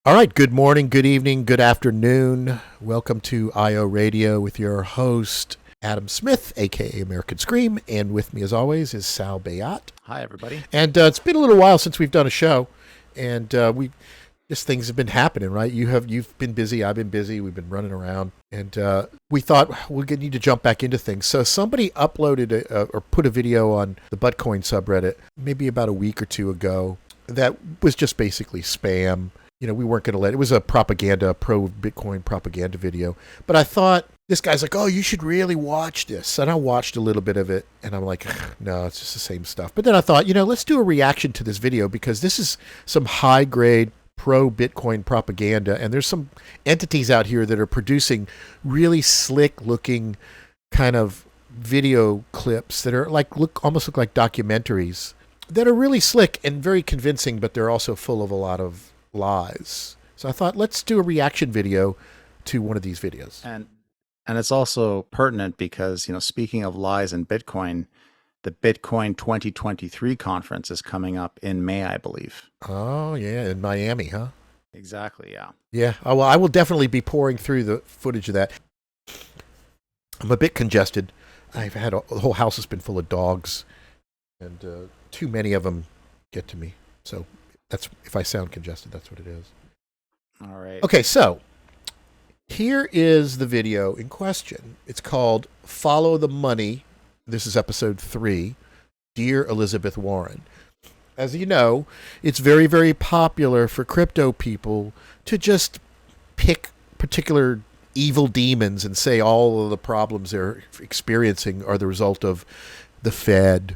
All right, good morning, good evening, good afternoon. Welcome to IO Radio with your host, Adam Smith, a.k.a. American Scream. And with me, as always, is Sal Bayat. Hi, everybody. And it's been a little while since we've done a show. And just things have been happening, right? You've been busy, I've been busy, we've been running around. And we thought we need to jump back into things. So somebody uploaded or put a video on the Bitcoin subreddit maybe about a week or two ago that was just basically spam. You know, we weren't going to it was a pro-Bitcoin propaganda video. But I thought, this guy's like, oh, you should really watch this. And I watched a little bit of it, and I'm like, no, it's just the same stuff. But then I thought, let's do a reaction to this video, because this is some high-grade pro-Bitcoin propaganda, and there's some entities out here that are producing really slick-looking kind of video clips that are almost look like documentaries that are really slick and very convincing, but they're also full of a lot of lies. So I thought, let's do a reaction video to one of these videos. And it's also pertinent because, speaking of lies in Bitcoin, the Bitcoin 2023 conference is coming up in May, I believe. Oh, yeah, in Miami, huh? Exactly, yeah. Yeah, well, I will definitely be pouring through the footage of that. I'm a bit congested. The whole house has been full of dogs, and too many of them get to me. So that's, if I sound congested, that's what it is. All right. Okay, so here is the video in question. It's called Follow the Money. This is episode 3, Dear Elizabeth Warren. As you know, it's very, very popular for crypto people to just pick particular evil demons and say all of the problems they're experiencing are the result of the Fed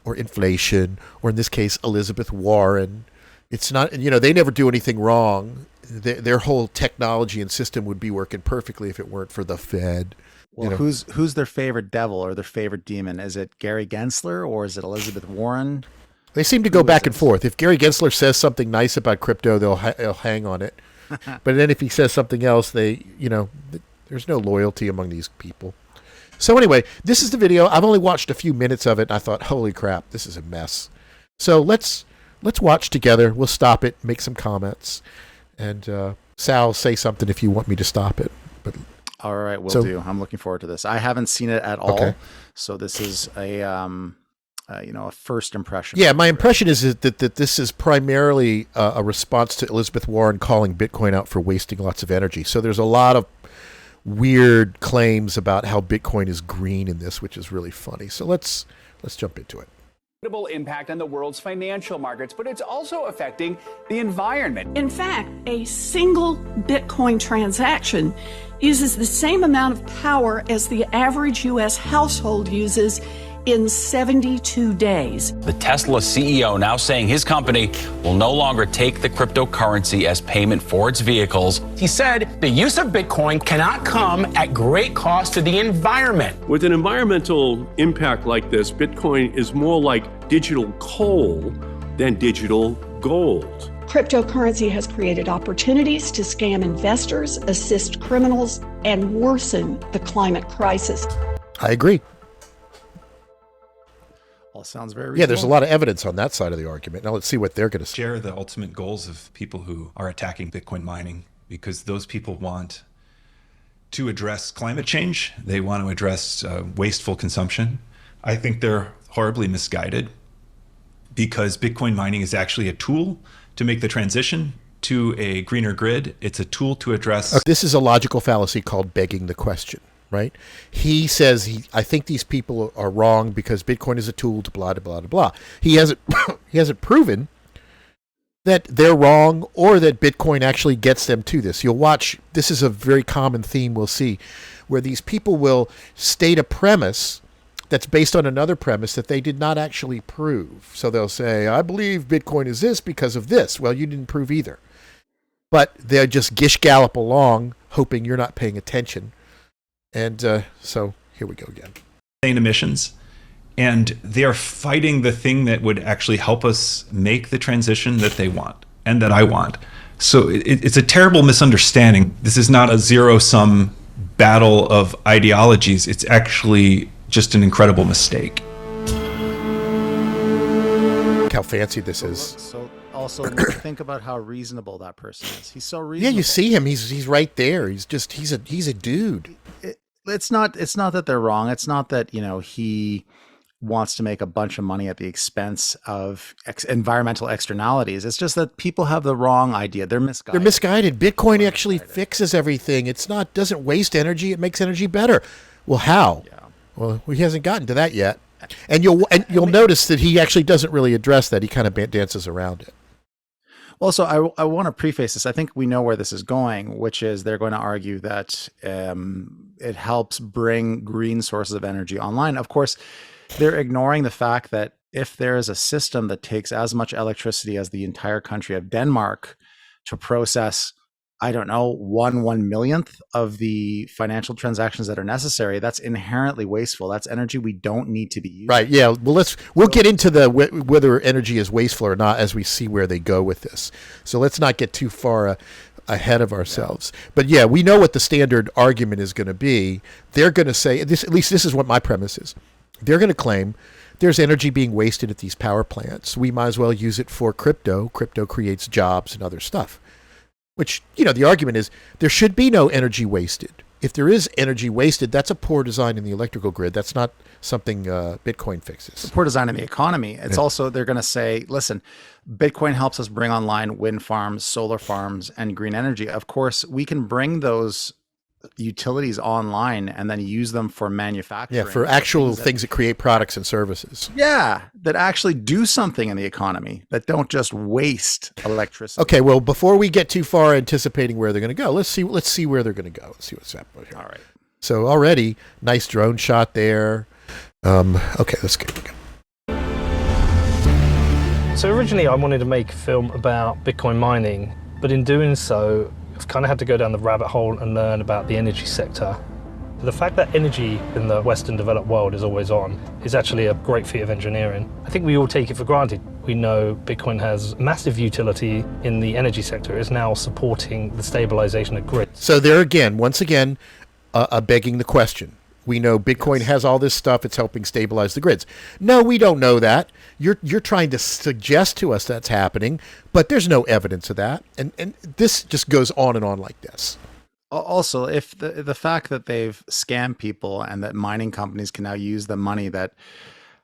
or inflation, or in this case, Elizabeth Warren. It's not, they never do anything wrong. Their whole technology and system would be working perfectly if it weren't for the Fed. Well, who's their favorite devil or their favorite demon? Is it Gary Gensler or is it Elizabeth Warren? They seem to go back and forth. If Gary Gensler says something nice about crypto, they'll hang on it. But then if he says something else, there's no loyalty among these people. So anyway, this is the video. I've only watched a few minutes of it, and I thought, holy crap, this is a mess. So let's watch together. We'll stop it, make some comments, and Sal, say something if you want me to stop it. But all right, will do. I'm looking forward to this. I haven't seen it at all, okay. So this is a first impression. Yeah, my impression is that this is primarily a response to Elizabeth Warren calling Bitcoin out for wasting lots of energy. So there's a lot of weird claims about how Bitcoin is green in this, which is really funny. So let's jump into it. Impact on the world's financial markets, but it's also affecting the environment. In fact, a single Bitcoin transaction uses the same amount of power as the average U.S. household uses in 72 days. The Tesla CEO now saying his company will no longer take the cryptocurrency as payment for its vehicles. He said the use of Bitcoin cannot come at great cost to the environment. With an environmental impact like this, Bitcoin is more like digital coal than digital gold. Cryptocurrency has created opportunities to scam investors, assist criminals, and worsen the climate crisis. I agree. All sounds very reasonable. Yeah, there's a lot of evidence on that side of the argument. Now let's see what they're going to say. Share the ultimate goals of people who are attacking Bitcoin mining, because those people want to address climate change. They want to address wasteful consumption. I think they're horribly misguided, because Bitcoin mining is actually a tool to make the transition to a greener grid. It's a tool to address... This is a logical fallacy called begging the question. Right? He says I think these people are wrong because Bitcoin is a tool to blah, blah, blah, blah. He hasn't proven that they're wrong or that Bitcoin actually gets them to this. You'll watch, this is a very common theme we'll see, where these people will state a premise that's based on another premise that they did not actually prove. So they'll say, I believe Bitcoin is this because of this. Well, you didn't prove either. But they'll just gish gallop along, hoping you're not paying attention. And so here we go again. Emissions, and they are fighting the thing that would actually help us make the transition that they want and that I want. So it's a terrible misunderstanding. This is not a zero-sum battle of ideologies. It's actually just an incredible mistake. Look how fancy this is. Also, think about how reasonable that person is. He's so Yeah, reasonable. you see him. He's right there. He's a dude. It's not that they're wrong. It's not that, he wants to make a bunch of money at the expense of environmental externalities. It's just that people have the wrong idea. They're misguided. They're misguided. Bitcoin actually fixes everything. It's not doesn't waste energy. It makes energy better. Well, how? Yeah. Well, he hasn't gotten to that yet. And you'll notice that he actually doesn't really address that. He kind of dances around it. Also, I want to preface this. I think we know where this is going, which is they're going to argue that it helps bring green sources of energy online. Of course, they're ignoring the fact that if there is a system that takes as much electricity as the entire country of Denmark to process, I don't know, 1/1,000,000th of the financial transactions that are necessary, that's inherently wasteful. That's energy we don't need to be using. Right. Yeah. Well, we'll get into the whether energy is wasteful or not as we see where they go with this. So let's not get too far ahead of ourselves. Yeah. But yeah, we know what the standard argument is going to be. They're going to say this. At least this is what my premise is. They're going to claim there's energy being wasted at these power plants. We might as well use it for crypto. Crypto creates jobs and other stuff. Which, the argument is there should be no energy wasted. If there is energy wasted, that's a poor design in the electrical grid. That's not something Bitcoin fixes. It's poor design in the economy. It's also, they're going to say, listen, Bitcoin helps us bring online wind farms, solar farms, and green energy. Of course, we can bring those utilities online and then use them for manufacturing. Yeah, for actual things that create products and services. Yeah, that actually do something in the economy, that don't just waste electricity. Okay, well, before we get too far anticipating where they're going to go, let's see where they're going to go. Let's see what's happening here. All right. So already, nice drone shot there. Okay, let's get it. So originally I wanted to make a film about Bitcoin mining, but in doing so, I've kind of had to go down the rabbit hole and learn about the energy sector. The fact that energy in the Western developed world is always on is actually a great feat of engineering. I think we all take it for granted. We know Bitcoin has massive utility in the energy sector. It's now supporting the stabilization of grids. So there again, once again, begging the question. We know Bitcoin has all this stuff. It's helping stabilize the grids. No, we don't know that. You're trying to suggest to us that's happening, but there's no evidence of that. And this just goes on and on like this. Also, if the fact that they've scammed people and that mining companies can now use the money that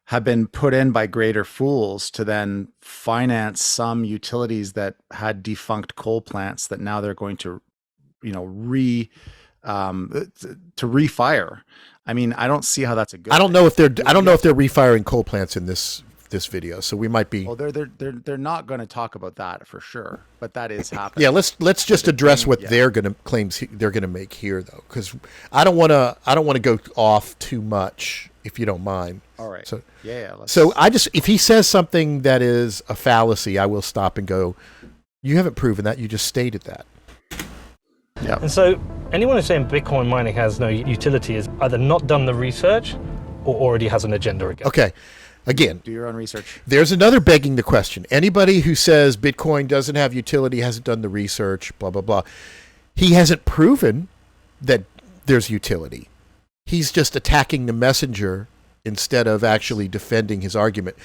have been put in by greater fools to then finance some utilities that had defunct coal plants that now they're going to, to refire. I mean, I don't see how that's a good. I don't know if they're refiring coal plants in this video, so we might be. Well, they're not going to talk about that for sure, but that is happening. Yeah, let's just address what they're going to claims they're going to make here, though, because I don't want to go off too much, if you don't mind. All right. So yeah. So if he says something that is a fallacy, I will stop and go, you haven't proven that. You just stated that. Yeah. And so anyone who's saying Bitcoin mining has no utility has either not done the research or already has an agenda again. Okay. Again, do your own research. There's another begging the question. Anybody who says Bitcoin doesn't have utility hasn't done the research, blah, blah, blah. He hasn't proven that there's utility. He's just attacking the messenger instead of actually defending his argument.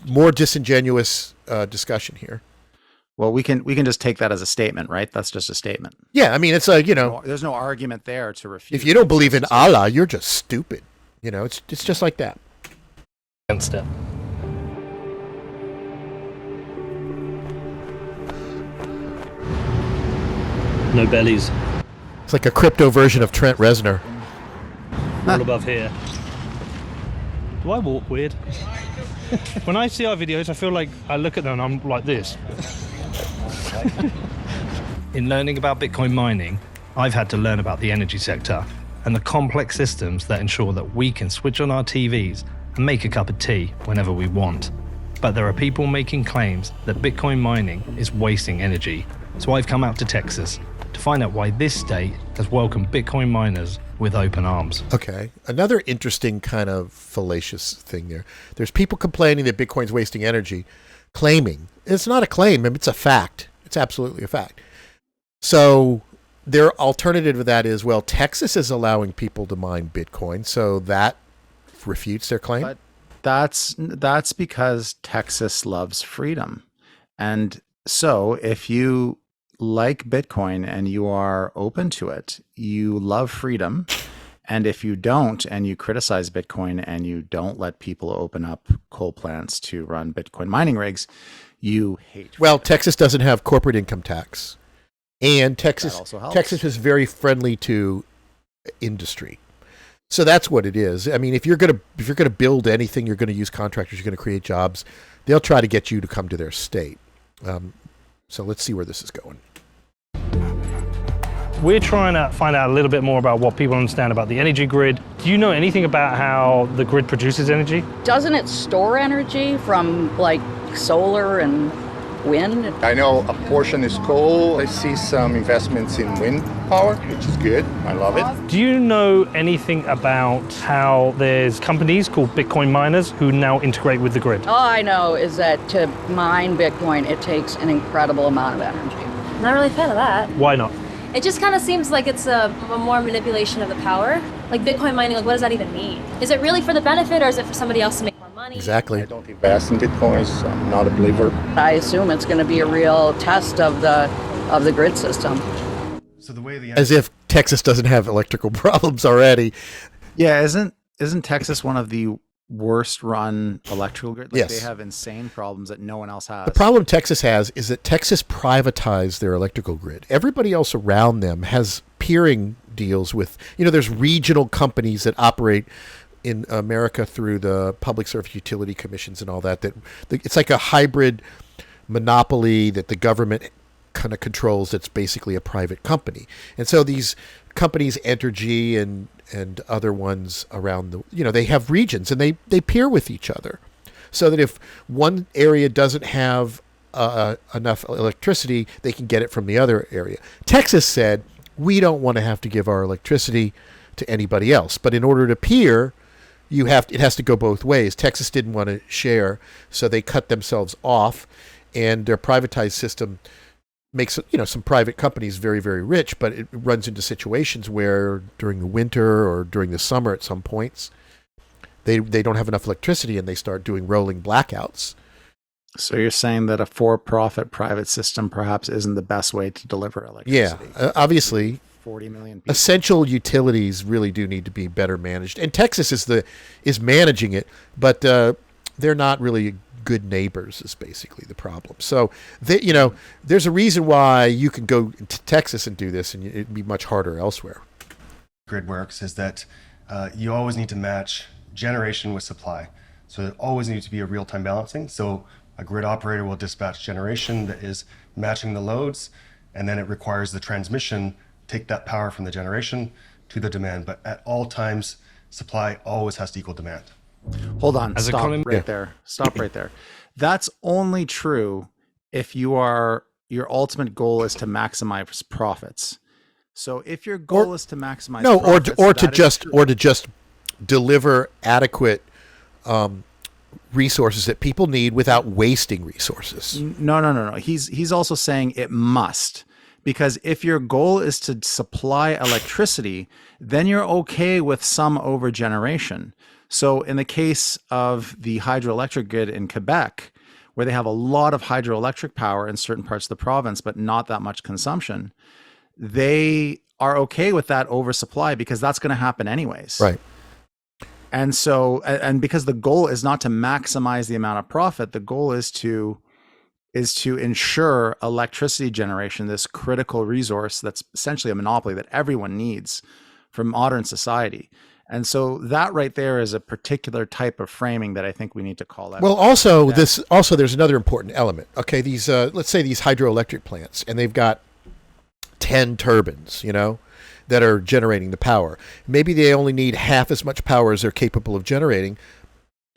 More disingenuous discussion here. Well, we can just take that as a statement, right? That's just a statement. Yeah, I mean, it's like, there's no argument there to refute. If you don't believe in Allah, you're just stupid. It's just like that. Against it. No bellies. It's like a crypto version of Trent Reznor. All above here. Do I walk weird? When I see our videos, I feel like I look at them and I'm like this. In learning about Bitcoin mining, I've had to learn about the energy sector and the complex systems that ensure that we can switch on our TVs and make a cup of tea whenever we want. But there are people making claims that Bitcoin mining is wasting energy. So I've come out to Texas to find out why this state has welcomed Bitcoin miners with open arms. Okay. Another interesting kind of fallacious thing there. There's people complaining that Bitcoin's wasting energy, claiming. It's not a claim, it's a fact. It's absolutely a fact. So their alternative to that is, well, Texas is allowing people to mine Bitcoin, so that refutes their claim. But that's because Texas loves freedom. And so if you like Bitcoin and you are open to it, you love freedom. And if you don't, and you criticize Bitcoin and you don't let people open up coal plants to run Bitcoin mining rigs, you hate. Well, Texas doesn't have corporate income tax, and Texas is very friendly to industry. So that's what it is. I mean, if you're gonna build anything, you're gonna use contractors, you're gonna create jobs. They'll try to get you to come to their state. So let's see where this is going. We're trying to find out a little bit more about what people understand about the energy grid. Do you know anything about how the grid produces energy? Doesn't it store energy from like solar and wind? I know a portion is coal. I see some investments in wind power, which is good. I love it. Do you know anything about how there's companies called Bitcoin miners who now integrate with the grid? All I know is that to mine Bitcoin, it takes an incredible amount of energy. Not really a fan of that. Why not? It just kind of seems like it's a more manipulation of the power. Like Bitcoin mining, like what does that even mean? Is it really for the benefit or is it for somebody else to make more money? Exactly. I don't invest in Bitcoins. I'm not a believer. I assume it's going to be a real test of the grid system. So the way as if Texas doesn't have electrical problems already. Yeah, isn't Texas one of the worst run electrical grid? Like yes. They have insane problems that no one else has. The problem Texas has is that Texas privatized their electrical grid. Everybody else around them has peering deals with, there's regional companies that operate in America through the Public Service Utility Commissions and all that. It's like a hybrid monopoly that the government kind of controls. That's basically a private company. And so these companies, Entergy and other ones around they have regions and they peer with each other, so that if one area doesn't have enough electricity, they can get it from the other area. Texas said, we don't want to have to give our electricity to anybody else, but in order to peer, it has to go both ways. Texas didn't want to share, so they cut themselves off, and their privatized system makes some private companies very, very rich, but it runs into situations where during the winter or during the summer at some points, they don't have enough electricity and they start doing rolling blackouts. So you're saying that a for-profit private system perhaps isn't the best way to deliver electricity? Yeah, obviously 40 million people. Essential utilities really do need to be better managed, and Texas is managing it, but they're not really good neighbors is basically the problem. So there's a reason why you can go to Texas and do this, and it'd be much harder elsewhere. Grid works is that you always need to match generation with supply. So it always needs to be a real-time balancing. So a grid operator will dispatch generation that is matching the loads, and then it requires the transmission take that power from the generation to the demand. But at all times, supply always has to equal demand. Hold on. Stop right there. That's only true if your ultimate goal is to maximize profits. So if your goal is to maximize profits, or to just deliver adequate resources that people need without wasting resources. No. He's also saying it must. Because if your goal is to supply electricity, then you're okay with some overgeneration. So in the case of the hydroelectric grid in Quebec, where they have a lot of hydroelectric power in certain parts of the province, but not that much consumption, they are okay with that oversupply because that's going to happen anyways. Right. And so, and because the goal is not to maximize the amount of profit, the goal is to ensure electricity generation, this critical resource that's essentially a monopoly that everyone needs for modern society. And so that right there is a particular type of framing that I think we need to call out. Well, also there's another important element. Okay, these let's say these hydroelectric plants, and they've got 10 turbines, that are generating the power. Maybe they only need half as much power as they're capable of generating,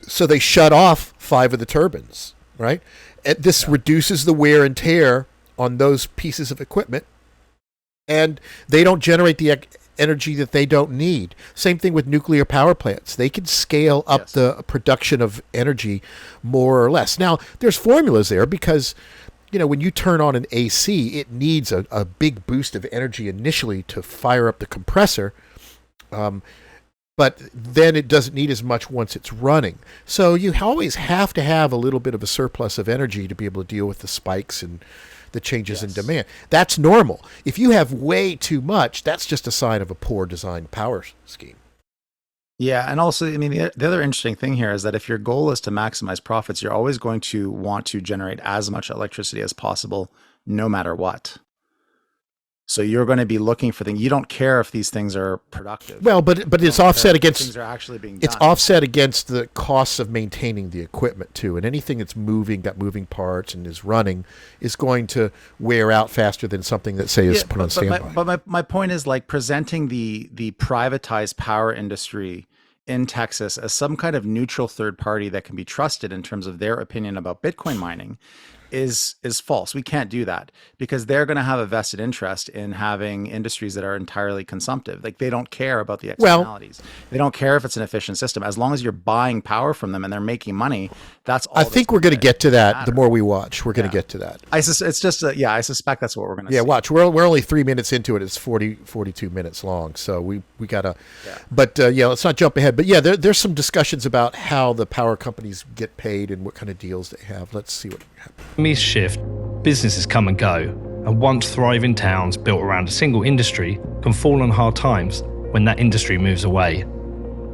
so they shut off 5 of the turbines, right? And this reduces the wear and tear on those pieces of equipment, and they don't generate the energy that they don't need. Same thing with nuclear power plants. They can scale up the production of energy more or less. Now, there's formulas there because, when you turn on an AC, it needs a big boost of energy initially to fire up the compressor. but then it doesn't need as much once it's running. So you always have to have a little bit of a surplus of energy to be able to deal with the spikes and the changes in demand. That's normal. If you have way too much, that's just a sign of a poor designed power scheme. Yeah, and also, I mean, the other interesting thing here is that if your goal is to maximize profits, you're always going to want to generate as much electricity as possible, no matter what. So you're going to be looking for things. You don't care if these things are productive. Well, but it's offset against things are actually being it's done. offset against the costs of maintaining the equipment too. And anything that's moving, got moving parts, and is running is going to wear out faster than something that say is put on standby. But my point is, like, presenting the privatized power industry in Texas as some kind of neutral third party that can be trusted in terms of their opinion about Bitcoin mining is false. We can't do that because they're going to have a vested interest in having industries that are entirely consumptive. Like, they don't care about the externalities. They don't care if it's an efficient system. As long as you're buying power from them and they're making money, that's all. I think we're going to get to that. The more we watch, we're going to get to that. I suspect that's what we're going to see. Yeah, watch. We're only 3 minutes into it. It's 42 minutes long. So we got to, but let's not jump ahead. But yeah, there's some discussions about how the power companies get paid and what kind of deals they have. Let's see what happens. Economies shift, businesses come and go, and once thriving towns built around a single industry can fall on hard times when that industry moves away.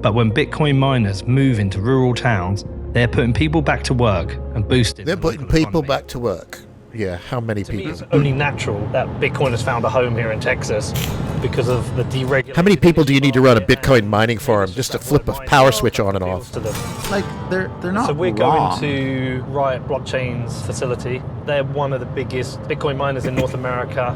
But when Bitcoin miners move into rural towns, they're putting people back to work and boosting. They're putting people back to work. Yeah, how many people? It's only natural that Bitcoin has found a home here in Texas because of the deregulation. How many people do you need to run a Bitcoin mining farm just to flip a power switch on and off? Like, they're not. So we're wrong. going to Riot Blockchain's facility. They're one of the biggest Bitcoin miners in North America.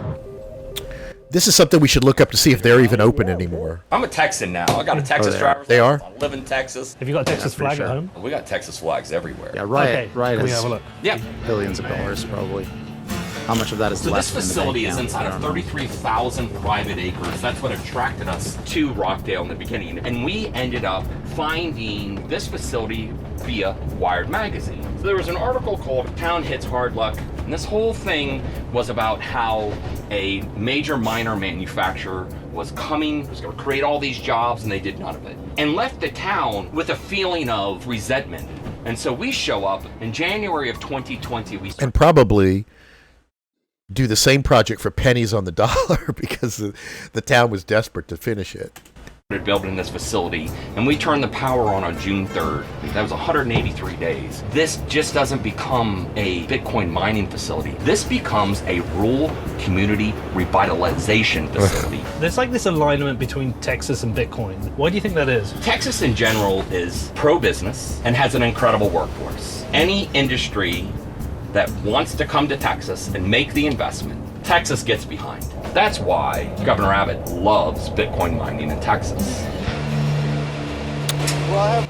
This is something we should look up to see if they're even open anymore. I'm a Texan now. I got a Texas driver's They are? license. I live in Texas. Have you got a Texas flag at home? We got Texas flags everywhere. Yeah, Riot. Riot Can we is have a look? Yeah. billions of dollars probably. How much of that is So left this in the facility bank is account? inside I of don't know. 33,000 private acres. That's what attracted us to Rockdale in the beginning. And we ended up finding this facility via Wired Magazine. So there was an article called Town Hits Hard Luck. And this whole thing was about how a major miner manufacturer was going to create all these jobs, and they did none of it. And left the town with a feeling of resentment. And so we show up in January of 2020. And probably do the same project for pennies on the dollar because the town was desperate to finish it. Building this facility, and we turned the power on June 3rd. That was 183 days. This just doesn't become a Bitcoin mining facility. This becomes a rural community revitalization facility. There's like this alignment between Texas and Bitcoin. Why do you think that is? Texas in general is pro-business and has an incredible workforce. Any industry that wants to come to Texas and make the investment, Texas gets behind. That's why Governor Abbott loves Bitcoin mining in Texas.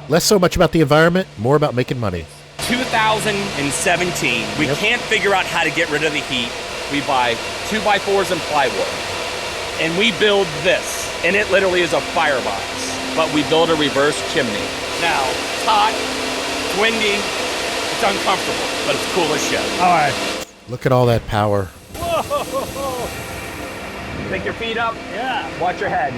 Less so much about the environment, more about making money. 2017, we can't figure out how to get rid of the heat. We buy 2x4s and plywood, and we build this, and it literally is a firebox, but we build a reverse chimney. Now, it's hot, it's windy, it's uncomfortable, but it's cool as shit. All right. Look at all that power. Whoa! Pick your feet up. Yeah. Watch your head.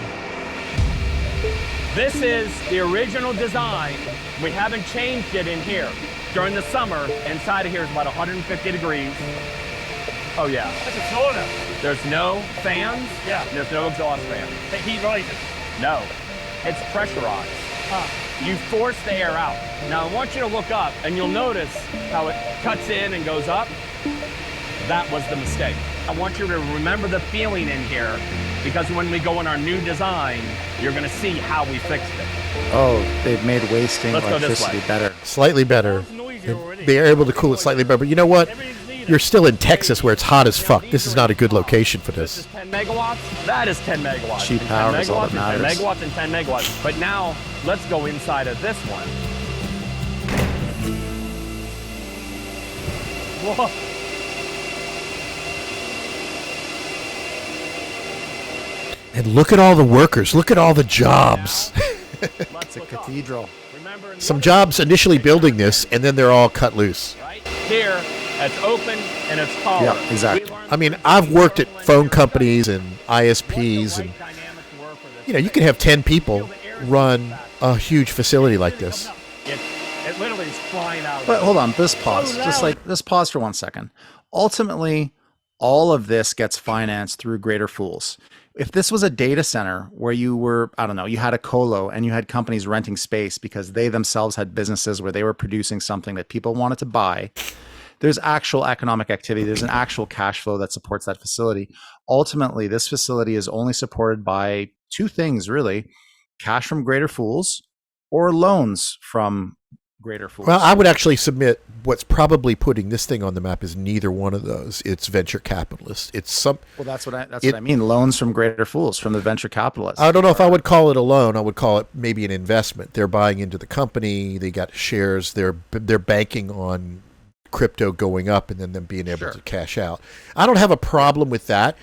This is the original design. We haven't changed it in here. During the summer, inside of here is about 150 degrees. Oh yeah. That's a sauna. There's no fans. Yeah. There's no exhaust fans. The heat rises. No. It's pressurized. You force the air out. Now I want you to look up and you'll notice how it cuts in and goes up. That was the mistake. I want you to remember the feeling in here because when we go in our new design, you're gonna see how we fixed it. Oh, they've made wasting Let's go this electricity way. better. Slightly better. They're able to cool it slightly better. But you know what? You're still in Texas where it's hot as fuck. This is not a good location for this. 10 megawatts, that is 10 megawatts. Cheap power is all that matters. 10 megawatts and 10 megawatts. But now, let's go inside of this one. Whoa. And look at all the workers. Look at all the jobs. It's a cathedral. Some jobs initially building this, and then they're all cut loose. Here, it's open and it's taller. Yeah, exactly. I mean, I've worked at phone companies and ISPs, and you know, you can have 10 people run a huge facility like this. It literally is flying out. But hold on, this pause. Just pause for 1 second. Ultimately, all of this gets financed through greater fools. If this was a data center where you were, I don't know, you had a colo and you had companies renting space because they themselves had businesses where they were producing something that people wanted to buy, there's actual economic activity. There's an actual cash flow that supports that facility. Ultimately, this facility is only supported by two things, really: cash from greater fools or loans from greater fools. Well, I would actually submit what's probably putting this thing on the map is neither one of those. It's venture capitalists. It's some. Well, that's what I mean. Loans from greater fools, from the venture capitalists. I don't know if I would call it a loan. I would call it maybe an investment. They're buying into the company. They got shares. They're banking on crypto going up and then them being able to cash out. I don't have a problem with that.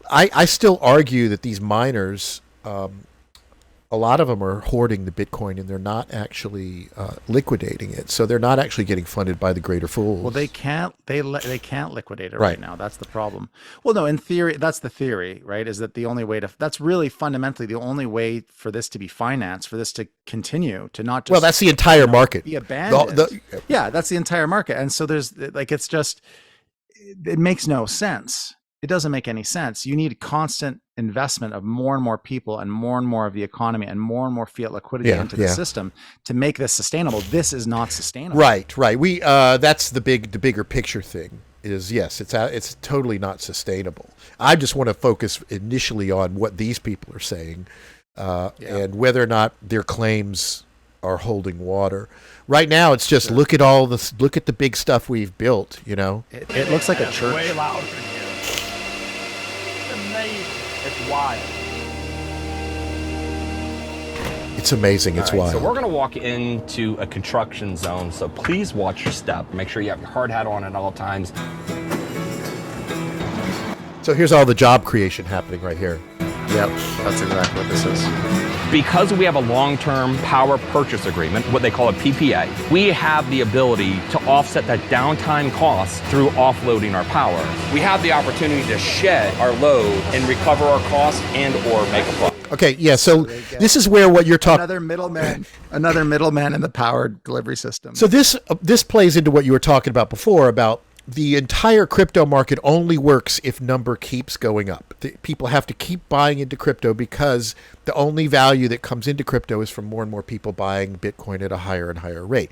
I still argue that these miners, a lot of them are hoarding the Bitcoin and they're not actually liquidating it. So they're not actually getting funded by the greater fools. Well, they can't liquidate it right now. That's the problem. Well, no, in theory, that's the theory, right? Is that the only way that's really fundamentally the only way for this to be financed, for this to continue, to not just, well, that's the entire market. Be abandoned. Yeah, that's the entire market. And so there's it's just, it makes no sense. It doesn't make any sense. You need constant investment of more and more people and more of the economy and more fiat liquidity into the system to make this sustainable. This is not sustainable. Right. We that's the bigger picture thing. Is yes, it's totally not sustainable. I just want to focus initially on what these people are saying and whether or not their claims are holding water. Right now, it's just look at the big stuff we've built. You know, it looks like a church. Way louder in here. It's wild. It's amazing. It's wild. So we're going to walk into a construction zone. So please watch your step. Make sure you have your hard hat on at all times. So here's all the job creation happening right here. Yep, that's exactly what this is. Because we have a long-term power purchase agreement, what they call a PPA, we have the ability to offset that downtime cost through offloading our power. We have the opportunity to shed our load and recover our costs and or make a buck. Okay, yeah, so this is where what you're talking... Another middleman in the power delivery system. So this plays into what you were talking about before, about the entire crypto market only works if number keeps going up. People have to keep buying into crypto because the only value that comes into crypto is from more and more people buying Bitcoin at a higher and higher rate.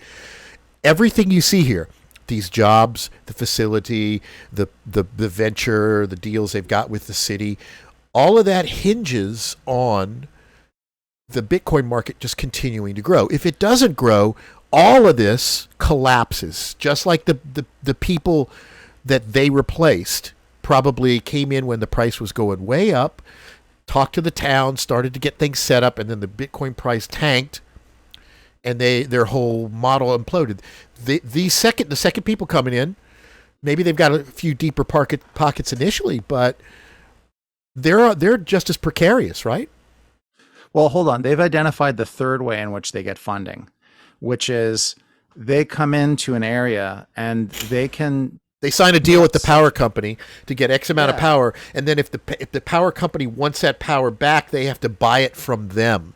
Everything you see here, these jobs, the facility, the venture, the deals they've got with the city, all of that hinges on the Bitcoin market just continuing to grow. If it doesn't grow, all of this collapses, just like the people that they replaced probably came in when the price was going way up, talked to the town, started to get things set up, and then the Bitcoin price tanked, and their whole model imploded. The second people coming in, maybe they've got a few deeper pockets initially, but they're just as precarious, right? Well, hold on. They've identified the third way in which they get funding, which is they come into an area and they sign a deal with the power company to get X amount of power, and then if the power company wants that power back, they have to buy it from them.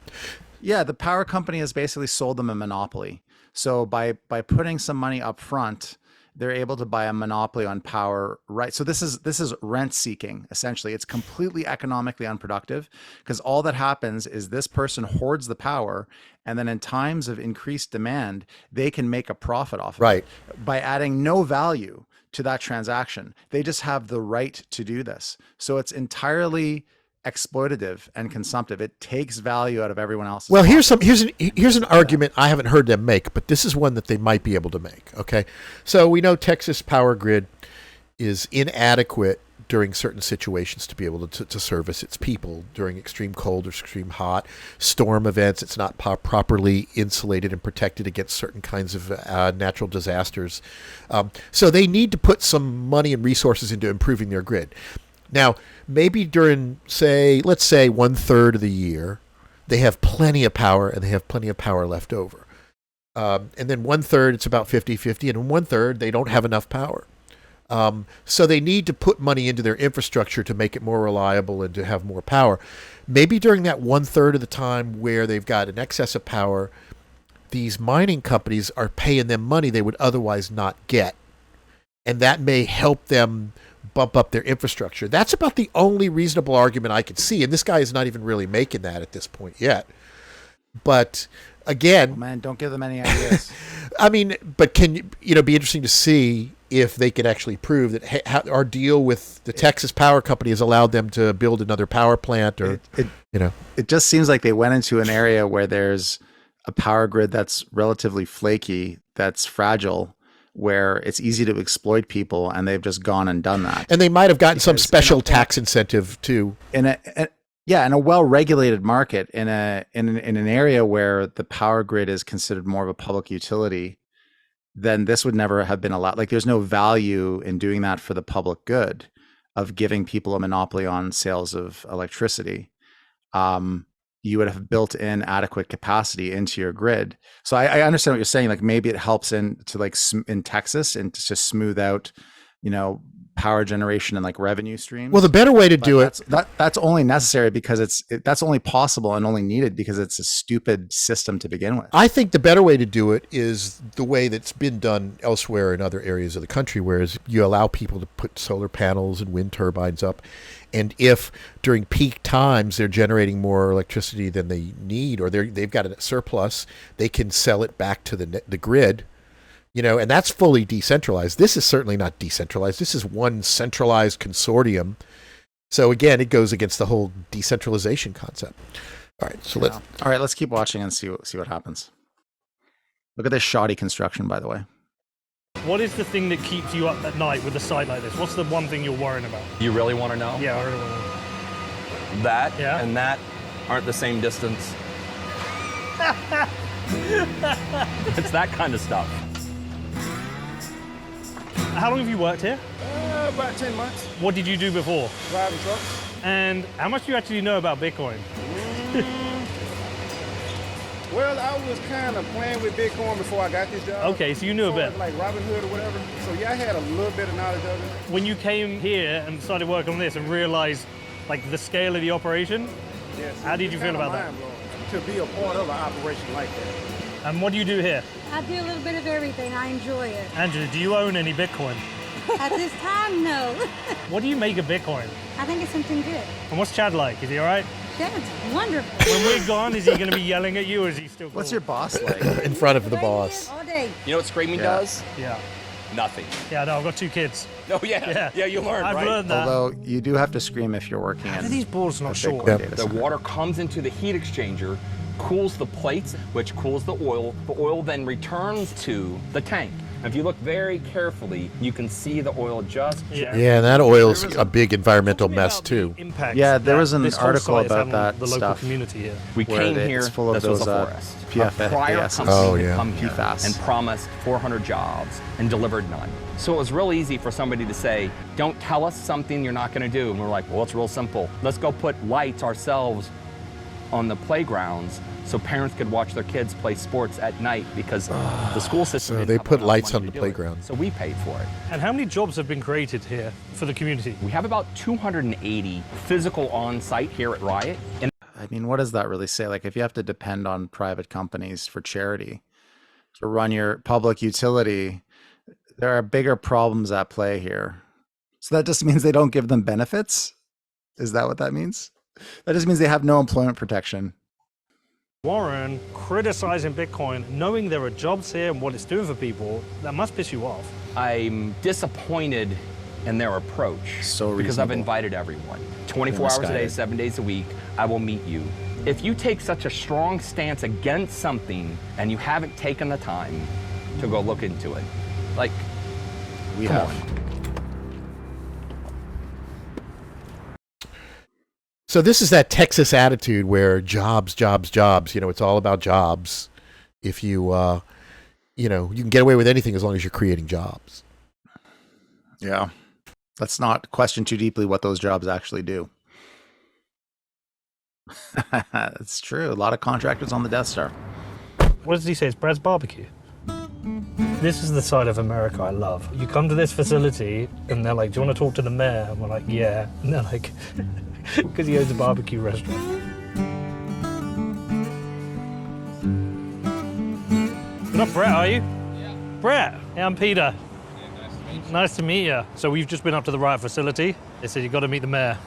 Yeah, the power company has basically sold them a monopoly. So by putting some money up front, they're able to buy a monopoly on power, right? So this is rent seeking, essentially. It's completely economically unproductive because all that happens is this person hoards the power, and then in times of increased demand, they can make a profit off of it by adding no value to that transaction. They just have the right to do this. So it's entirely exploitative and consumptive. It takes value out of everyone else's. Well, here's an argument I haven't heard them make, but this is one that they might be able to make. Okay, so we know Texas power grid is inadequate during certain situations to be able to service its people during extreme cold or extreme hot storm events. It's not properly insulated and protected against certain kinds of natural disasters. So they need to put some money and resources into improving their grid. Now, maybe during, let's say 1/3 of the year, they have plenty of power and they have plenty of power left over. And then 1/3, it's about 50-50, and in 1/3, they don't have enough power. So they need to put money into their infrastructure to make it more reliable and to have more power. Maybe during that 1/3 of the time where they've got an excess of power, these mining companies are paying them money they would otherwise not get. And that may help them bump up their infrastructure. That's about the only reasonable argument I could see. And this guy is not even really making that at this point yet. But again, oh man, don't give them any ideas. I mean, but can you be interesting to see if they can actually prove that our deal with the Texas Power Company has allowed them to build another power plant, or it just seems like they went into an area where there's a power grid that's relatively flaky, that's fragile, where it's easy to exploit people, and they've just gone and done that. And they might have gotten some special tax incentive too. In a well-regulated market, in an area where the power grid is considered more of a public utility, then this would never have been allowed. Like, there's no value in doing that for the public good of giving people a monopoly on sales of electricity. You would have built in adequate capacity into your grid. So I understand what you're saying. Like, maybe it helps in Texas and to smooth out, power generation and like revenue streams. Well, the better way to do that's only necessary because that's only possible and only needed because it's a stupid system to begin with. I think the better way to do it is the way that's been done elsewhere in other areas of the country, whereas you allow people to put solar panels and wind turbines up. And if during peak times they're generating more electricity than they need, or they've got a surplus, they can sell it back to the grid. And that's fully decentralized. This is certainly not decentralized. This is one centralized consortium. So again, it goes against the whole decentralization concept. All right, so let's keep watching and see what happens. Look at this shoddy construction, by the way. What is the thing that keeps you up at night with a site like this? What's the one thing you're worrying about? You really want to know? Yeah, I really want to know. That and that aren't the same distance. It's that kind of stuff. How long have you worked here? About 10 months. What did you do before? Driving trucks. And how much do you actually know about Bitcoin? Well, I was kind of playing with Bitcoin before I got this job. Okay, so you knew a bit. Like Robinhood or whatever. So yeah, I had a little bit of knowledge of it. When you came here and started working on this and realized like the scale of the operation, yes, how did you feel about that? To be a part of an operation like that. And what do you do here? I do a little bit of everything. I enjoy it. Andrew, do you own any Bitcoin? At this time, no. What do you make of Bitcoin? I think it's something good. And what's Chad like? Is he all right? Chad's wonderful. When we're gone, is he going to be yelling at you, or is he still cool? What's your boss like? In front of the boss. All day. You know what screaming does? Yeah. Nothing. Yeah, no, I've got 2 kids. Oh, yeah, you learn, I've right? learned that. Although you do have to scream if you're working How in do these boards not short? The water comes into the heat exchanger, cools the plates, which cools the oil. The oil then returns to the tank. If you look very carefully, you can see the oil just. Yeah, and that oil's a big environmental mess too. Yeah, there was an article about that the local stuff. community here. We came here. It's full of this those was a forest. PFAS. A prior company had come here PFAS. and promised 400 jobs and delivered none. So it was real easy for somebody to say, "Don't tell us something you're not going to do." And we're like, "Well, it's real simple. Let's go put lights ourselves on the playgrounds." So parents could watch their kids play sports at night because the school system. So they put lights on the playground. So we paid for it. And how many jobs have been created here for the community? We have about 280 physical on-site here at Riot. And I mean, what does that really say? Like, if you have to depend on private companies for charity to run your public utility, there are bigger problems at play here. So that just means they don't give them benefits? Is that what that means? That just means they have no employment protection. Warren criticizing Bitcoin, knowing there are jobs here and what it's doing for people, that must piss you off. I'm disappointed in their approach because I've invited everyone. 24 hours a day, 7 days a week, I will meet you. If you take such a strong stance against something and you haven't taken the time to go look into it, like, we come have. on. So this is that Texas attitude where jobs, jobs, jobs. It's all about jobs. If you, you can get away with anything as long as you're creating jobs. Yeah. Let's not question too deeply what those jobs actually do. It's true. A lot of contractors on the Death Star. What does he say? It's Brad's barbecue. This is the side of America I love. You come to this facility and they're like, do you want to talk to the mayor? And we're like, yeah. And they're like, because he owns a barbecue restaurant. You're not Brett, are you? Yeah. Brett, hey, I'm Peter. Yeah, nice to meet you. So we've just been up to the right facility. They said you got to meet the mayor.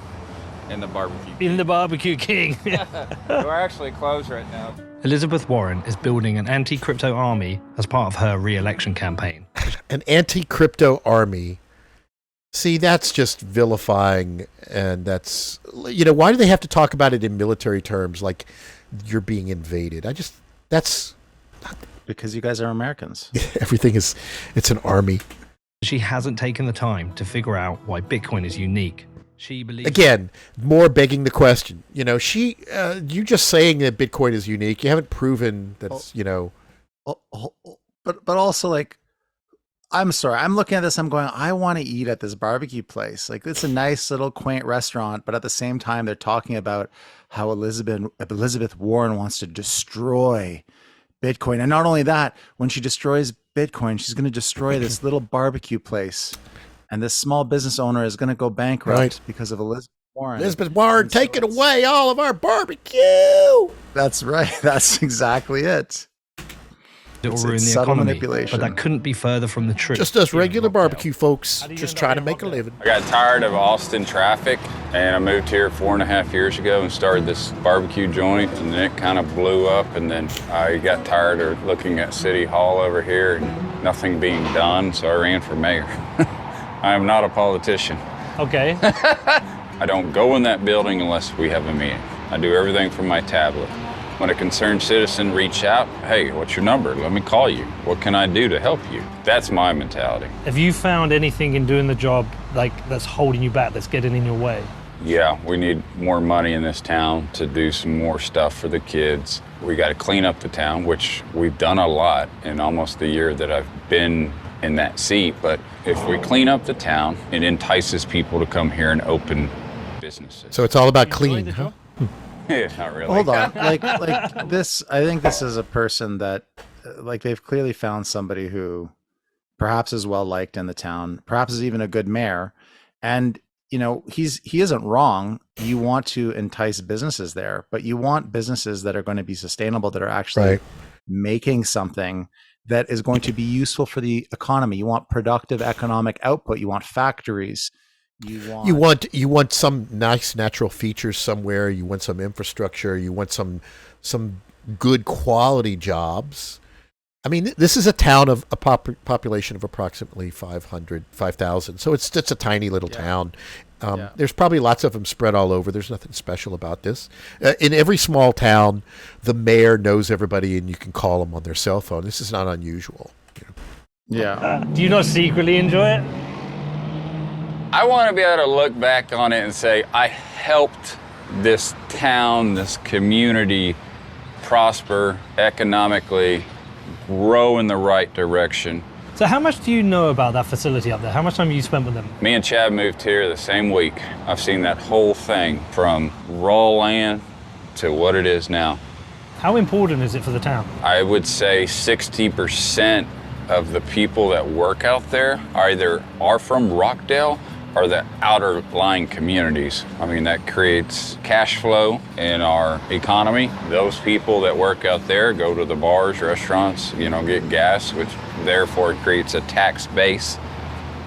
In the barbecue king. In the barbecue king. We're actually closed right now. Elizabeth Warren is building an anti-crypto army as part of her re-election campaign. An anti-crypto army. See, that's just vilifying, and that's, why do they have to talk about it in military terms like you're being invaded? That's... Because you guys are Americans. Everything it's an army. She hasn't taken the time to figure out why Bitcoin is unique. She believes... Again, more begging the question. You just saying that Bitcoin is unique, you haven't proven that it's, But also, like, I'm sorry, I'm looking at this, I'm going, I want to eat at this barbecue place. Like, it's a nice little quaint restaurant, but at the same time, they're talking about how Elizabeth Warren wants to destroy Bitcoin. And not only that, when she destroys Bitcoin, she's going to destroy this little barbecue place. And this small business owner is going to go bankrupt because of Elizabeth Warren. Elizabeth Warren taking away all of our barbecue. That's right. That's exactly it. It will ruin the economy, but that couldn't be further from the truth. Just us regular barbecue folks, just trying to make a living. I got tired of Austin traffic, and I moved here 4.5 years ago and started this barbecue joint, and then it kind of blew up, and then I got tired of looking at City Hall over here and nothing being done, so I ran for mayor. I am not a politician. Okay. I don't go in that building unless we have a meeting. I do everything from my tablet. When a concerned citizen reaches out, hey, what's your number? Let me call you. What can I do to help you? That's my mentality. Have you found anything in doing the job that's holding you back, that's getting in your way? Yeah, we need more money in this town to do some more stuff for the kids. We got to clean up the town, which we've done a lot in almost the year that I've been in that seat. But if we clean up the town, it entices people to come here and open businesses. So it's all about clean, huh? Yeah, not really. Hold on. Like this, I think this is a person that, they've clearly found somebody who perhaps is well liked in the town, perhaps is even a good mayor. And, he isn't wrong. You want to entice businesses there, but you want businesses that are going to be sustainable, that are actually making something that is going to be useful for the economy. You want productive economic output. You want factories. You want some nice natural features somewhere. You want some infrastructure. You want some good quality jobs. I mean, this is a town of a population of approximately 5,000. So it's a tiny little town. There's probably lots of them spread all over. There's nothing special about this. In every small town, the mayor knows everybody, and you can call them on their cell phone. This is not unusual. Yeah. Do you not secretly enjoy it? I want to be able to look back on it and say, I helped this town, this community prosper economically, grow in the right direction. So how much do you know about that facility up there? How much time have you spent with them? Me and Chad moved here the same week. I've seen that whole thing from raw land to what it is now. How important is it for the town? I would say 60% of the people that work out there either are from Rockdale or the outer lying communities. I mean, that creates cash flow in our economy. Those people that work out there go to the bars, restaurants, get gas, which therefore creates a tax base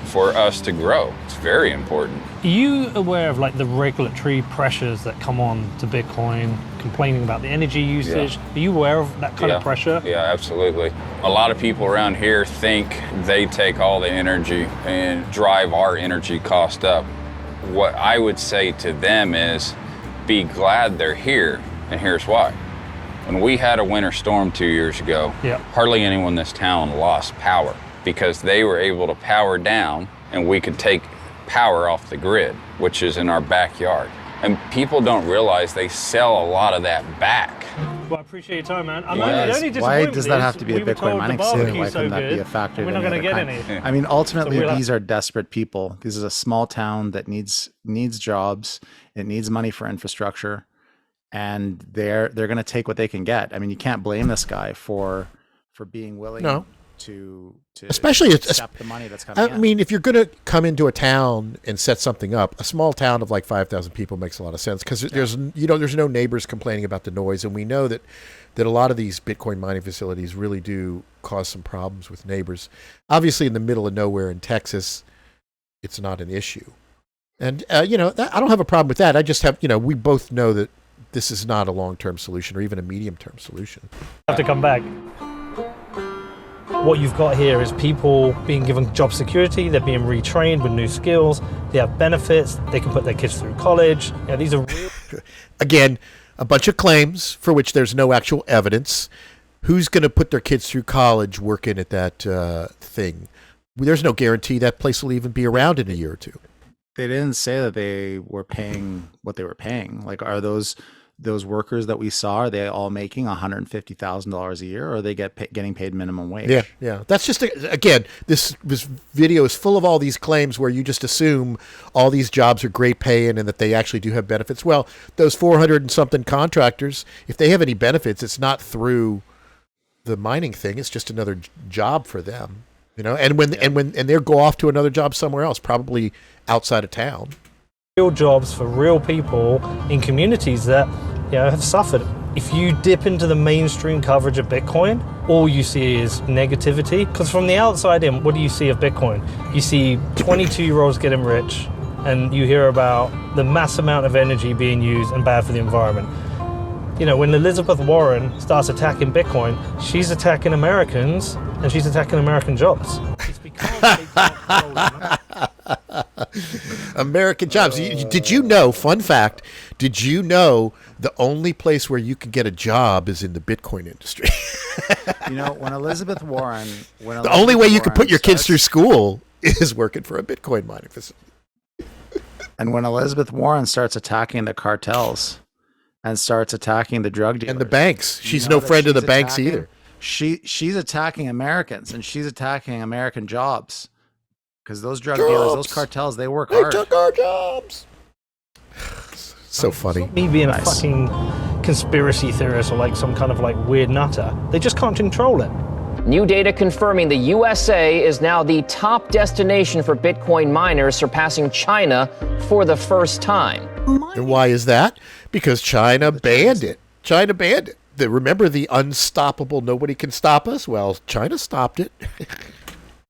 for us to grow. It's very important. Are you aware of the regulatory pressures that come on to Bitcoin, complaining about the energy usage? Yeah. Are you aware of that kind of pressure? Yeah, absolutely. A lot of people around here think they take all the energy and drive our energy cost up. What I would say to them is, be glad they're here, and here's why. When we had a winter storm 2 years ago, hardly anyone in this town lost power because they were able to power down and we could take power off the grid, which is in our backyard. And people don't realize they sell a lot of that back. Well, I appreciate your time, man. Why does that have to be a Bitcoin mining facility? Why couldn't that be a factory? We're not going to get any. I mean, ultimately, these are desperate people. This is a small town that needs jobs. It needs money for infrastructure, and they're going to take what they can get. I mean, you can't blame this guy for being willing especially accept the money that's coming in. I mean, if you're going to come into a town and set something up, a small town of like 5,000 people makes a lot of sense because there's no neighbors complaining about the noise, and we know that a lot of these Bitcoin mining facilities really do cause some problems with neighbors. Obviously, in the middle of nowhere in Texas, it's not an issue, and I don't have a problem with that. I just have we both know that this is not a long-term solution or even a medium-term solution. Have to come back. What you've got here is people being given job security, they're being retrained with new skills, they have benefits, they can put their kids through college. These are real. Again, a bunch of claims for which there's no actual evidence. Who's going to put their kids through college working at that thing? There's no guarantee that place will even be around in a year or two. They didn't say that they were paying what they were paying. Like, are those workers that we saw, are they all making $150,000 a year, or are they getting paid minimum wage? Yeah. That's just again, this video is full of all these claims where you just assume all these jobs are great paying and that they actually do have benefits. Well, those 400 and something contractors, if they have any benefits, it's not through the mining thing. It's just another job for them, And when they go off to another job somewhere else, probably outside of town. Real jobs for real people in communities that have suffered. If you dip into the mainstream coverage of Bitcoin, all you see is negativity. Because from the outside in, what do you see of Bitcoin? You see 22-year-olds getting rich, and you hear about the mass amount of energy being used and bad for the environment. When Elizabeth Warren starts attacking Bitcoin, she's attacking Americans and she's attacking American jobs. It's because they don't American jobs. Did you know, fun fact, did you know the only place where you can get a job is in the Bitcoin industry? When Elizabeth Warren... the only way you can put your kids through school is working for a Bitcoin mining facility. And when Elizabeth Warren starts attacking the cartels and starts attacking the drug dealers... And the banks. She's no friend of the banks either. She's attacking Americans, and she's attacking American jobs. Because those drug dealers, those cartels, they work hard. They took our jobs. So funny. Me being a fucking conspiracy theorist or like some kind of like weird nutter. They just can't control it. New data confirming the USA is now the top destination for Bitcoin miners, surpassing China for the first time. And why is that? Because China banned it. China banned it. Remember the unstoppable, nobody can stop us? Well, China stopped it.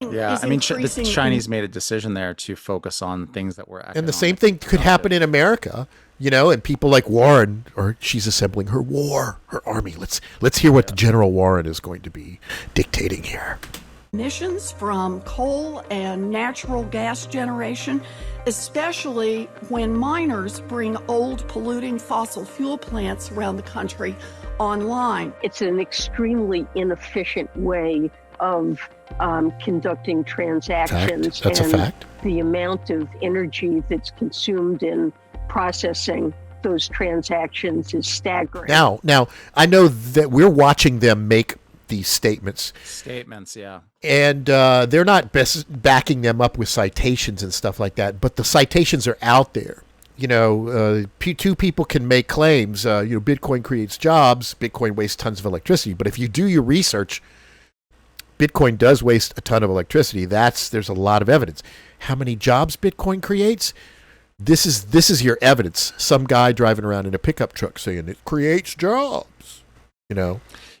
Yeah, I mean, the Chinese made a decision there to focus on things that were economic. And the same thing could happen in America, and people like Warren, or she's assembling her army. Let's hear what the General Warren is going to be dictating here. Emissions from coal and natural gas generation, especially when miners bring old polluting fossil fuel plants around the country online. It's an extremely inefficient way of conducting transactions. That's a fact. The amount of energy that's consumed in processing those transactions is staggering. Now, I know that we're watching them make these statements. Yeah. And they're not backing them up with citations and stuff like that, but the citations are out there. Two people can make claims. Bitcoin creates jobs. Bitcoin wastes tons of electricity. But if you do your research, Bitcoin does waste a ton of electricity. There's a lot of evidence. How many jobs Bitcoin creates? This is your evidence. Some guy driving around in a pickup truck saying it creates jobs.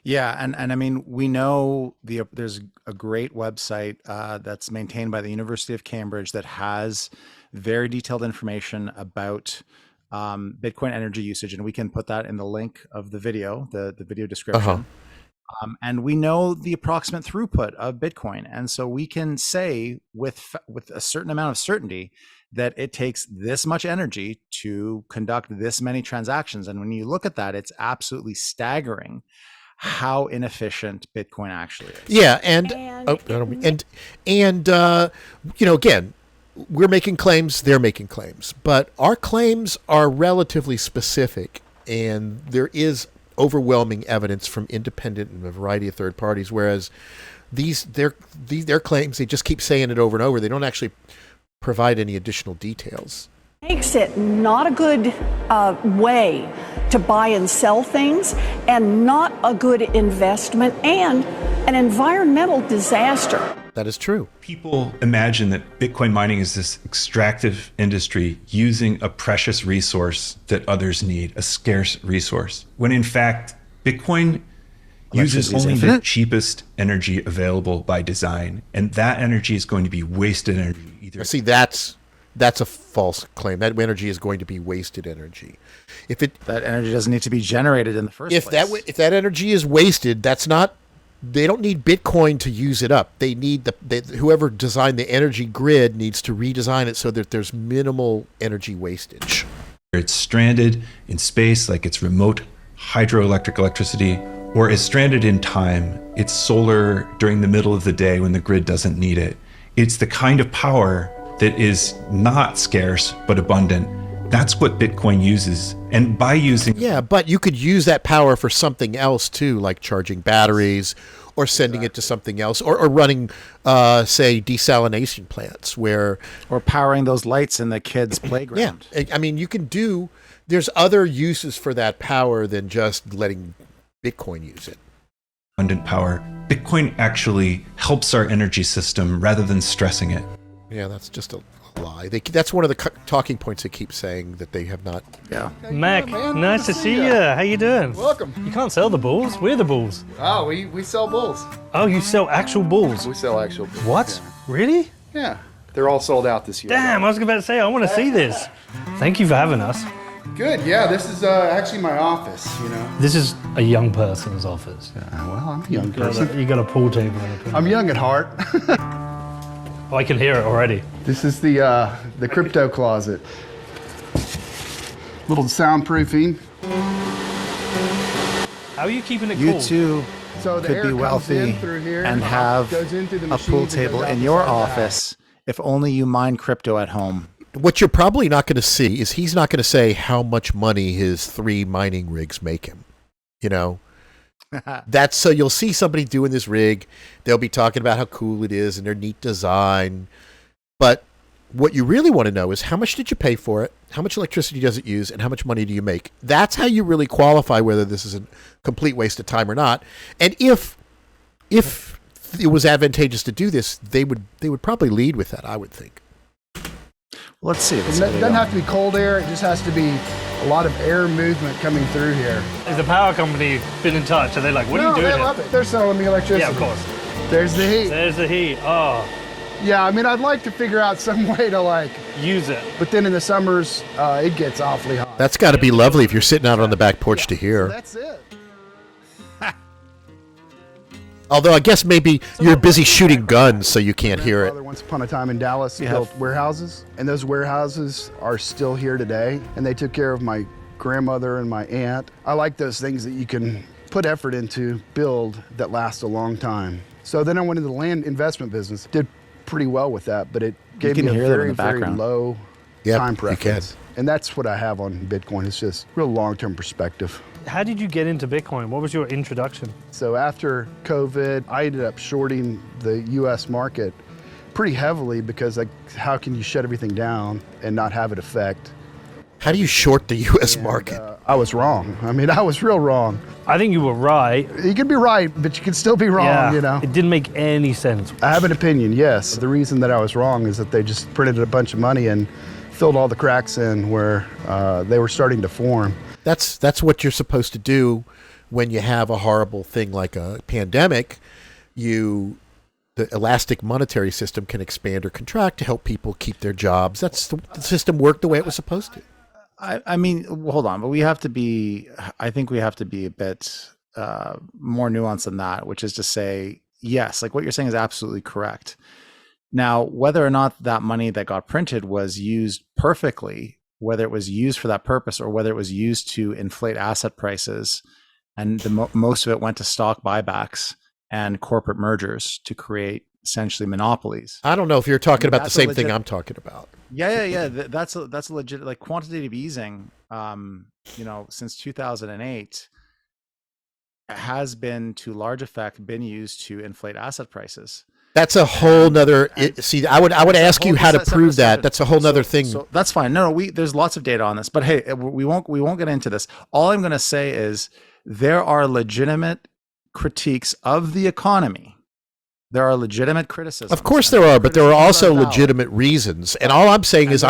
Yeah, and I mean, we know there's a great website that's maintained by the University of Cambridge that has very detailed information about Bitcoin energy usage, and we can put that in the link of the video, the video description. Uh-huh. And we know the approximate throughput of Bitcoin, and so we can say with a certain amount of certainty that it takes this much energy to conduct this many transactions. And when you look at that, it's absolutely staggering how inefficient Bitcoin actually is. Yeah, again, we're making claims, they're making claims, but our claims are relatively specific, and there is overwhelming evidence from independent and a variety of third parties, whereas their claims, they just keep saying it over and over. They don't actually provide any additional details. Makes it not a good way to buy and sell things, and not a good investment, and an environmental disaster. That is true. People imagine that Bitcoin mining is this extractive industry using a precious resource that others need, a scarce resource, when in fact, Bitcoin uses only the cheapest energy available by design, and that energy is going to be wasted energy. See, that's a false claim. That energy is going to be wasted energy. That energy doesn't need to be generated in the first place. If that energy is wasted, that's not. They don't need Bitcoin to use it up. They need whoever designed the energy grid needs to redesign it so that there's minimal energy wastage. It's stranded in space, like it's remote hydroelectric electricity, or it's stranded in time. It's solar during the middle of the day when the grid doesn't need it. It's the kind of power that is not scarce but abundant. That's what Bitcoin uses. And by using... Yeah, but you could use that power for something else too, like charging batteries or sending it to something else, or running, say, desalination plants where... Or powering those lights in the kids' playground. Yeah, I mean, you can do... There's other uses for that power than just letting Bitcoin use it. Abundant power. Bitcoin actually helps our energy system rather than stressing it. Yeah, that's just a lie. That's one of the talking points they keep saying that they have not. Yeah. Mac, nice to see you. How you doing? Welcome. You can't sell the bulls. We're the bulls. Oh, we sell bulls. Oh, you sell actual bulls? We sell actual bulls. What? Yeah. Really? Yeah. They're all sold out this year. Damn, I was about to say, I want to see this. Thank you for having us. Good. Yeah, this is actually my office, you know. This is a young person's office. Well, I'm a young person. You got a pool table. I'm young at heart. Oh, I can hear it already. This is the crypto closet. Little soundproofing. How are you keeping it cool? You too So the could air be comes wealthy in through here, and have goes into the a pool machines and table goes out in the your side of the office if only you mine crypto at home. What you're probably not going to see is he's not going to say how much money his 3 mining rigs make him. You know, that's so you'll see somebody doing this rig. They'll be talking about how cool it is and their neat design. But what you really want to know is how much did you pay for it? How much electricity does it use? And how much money do you make? That's how you really qualify whether this is a complete waste of time or not. And if it was advantageous to do this, they would probably lead with that, I would think. Let's see. It doesn't have to be cold air. It just has to be a lot of air movement coming through here. Has the power company been in touch? Are they like, what are you doing? No, they love it. They're selling me electricity. Yeah, of course. There's the heat. There's the heat. Oh. Yeah, I mean, I'd like to figure out some way to use it. But then in the summers, it gets awfully hot. That's got to be lovely if you're sitting out on the back porch to hear. So that's it. Although I guess maybe you're busy shooting guns, so you can't hear it. Once upon a time in Dallas, built warehouses, and those warehouses are still here today. And they took care of my grandmother and my aunt. I like those things that you can put effort into, build, that last a long time. So then I went into the land investment business. Did pretty well with that, but it gave me a very, very low time preference. And that's what I have on Bitcoin. It's just real long-term perspective. How did you get into Bitcoin? What was your introduction? So after COVID, I ended up shorting the US market pretty heavily because how can you shut everything down and not have it affect? How do you short the US market? I was wrong. I mean, I was real wrong. I think you were right. You can be right, but you can still be wrong, you know? It didn't make any sense. I have an opinion, yes. The reason that I was wrong is that they just printed a bunch of money and filled all the cracks in where they were starting to form. That's what you're supposed to do when you have a horrible thing like a pandemic. The elastic monetary system can expand or contract to help people keep their jobs. The system worked the way it was supposed to. I mean, hold on, but I think we have to be a bit more nuanced than that, which is to say, yes, like what you're saying is absolutely correct. Now, whether or not that money that got printed was used perfectly, whether it was used for that purpose or whether it was used to inflate asset prices, and most of it went to stock buybacks and corporate mergers to create essentially monopolies. I don't know if you're talking about the same thing I'm talking about. Yeah. That's a legit, like quantitative easing. Since 2008, has been to large effect been used to inflate asset prices. That's a whole nother. See, I would ask you how to prove that. That's a whole nother thing. So that's fine. No, there's lots of data on this, but hey, we won't get into this. All I'm going to say is there are legitimate critiques of the economy. There are legitimate criticisms. Of course there are, but there are also legitimate reasons. And all I'm saying is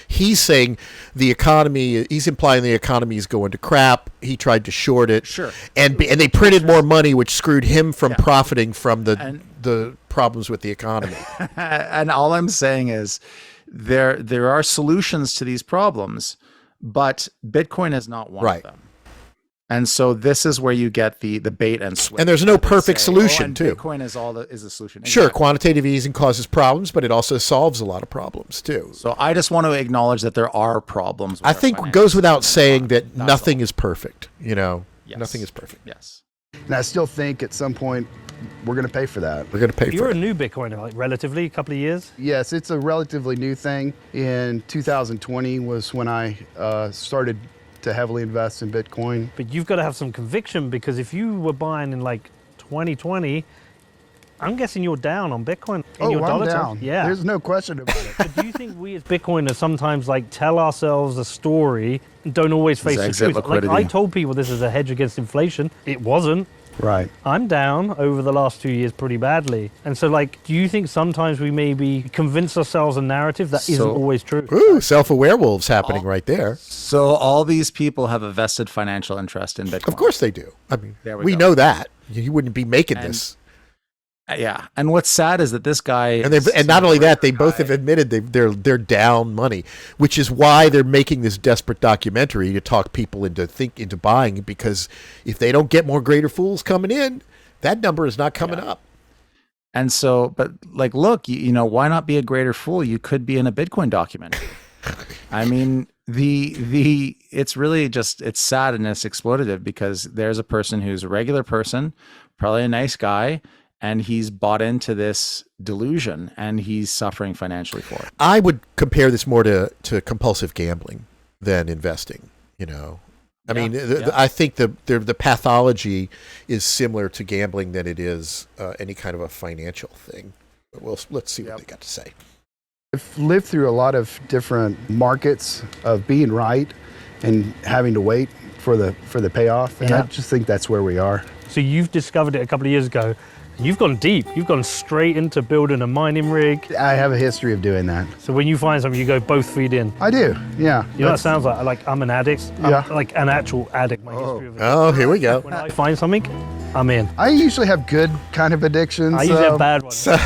he's saying the economy, he's implying the economy is going to crap. He tried to short it. Sure. And they printed more money, which screwed him from profiting from the problems with the economy. And all I'm saying is there are solutions to these problems, but Bitcoin is not one of them. And so this is where you get the bait and switch. And there's no perfect solution, too. Bitcoin is the solution. Sure, Exactly. quantitative easing causes problems, but it also solves a lot of problems, too. So I just want to acknowledge that there are problems. I think it goes without saying that nothing is perfect. Nothing is perfect. Yes. And I still think at some point we're going to pay for that. We're going to pay You're a new Bitcoiner, like relatively, a couple of years? Yes, it's a relatively new thing. In 2020 was when I started to heavily invest in Bitcoin. But you've got to have some conviction, because if you were buying in like 2020, I'm guessing you're down on Bitcoin in your dollar down. terms. Yeah. There's no question about it. But do you think we as Bitcoiners sometimes like tell ourselves a story and don't always face the truth? Liquidity. Like I told people this is a hedge against inflation. It wasn't. Right. I'm down over the last 2 years pretty badly. And so, like, do you think sometimes we maybe convince ourselves a narrative that isn't always true? Ooh, self-aware-wolves happening right there. So all these people have a vested financial interest in Bitcoin. Of course they do. I mean, we go. know that. You wouldn't be making this. Yeah. And what's sad is that this guy... And not only that, they both have admitted they're down money, which is why they're making this desperate documentary to talk people into buying, because if they don't get more greater fools coming in, that number is not coming up. And so, but like, look, why not be a greater fool? You could be in a Bitcoin documentary. I mean, it's really just, it's sad and it's exploitative, because there's a person who's a regular person, probably a nice guy, and he's bought into this delusion and he's suffering financially for it. I would compare this more to compulsive gambling than investing, I mean, I think the pathology is similar to gambling than it is any kind of a financial thing. But let's see what they got to say. I've lived through a lot of different markets of being right and having to wait for the payoff, and I just think that's where we are. So you've discovered it a couple of years ago. You've gone deep. You've gone straight into building a mining rig. I have a history of doing that. So when you find something, you go both feet in. I do, yeah. You know what it sounds like? Like I'm an addict. I'm like an actual addict. My history of it. Oh, here we go. When I find something, I'm in. I usually have good kind of addictions. I usually have bad ones. So,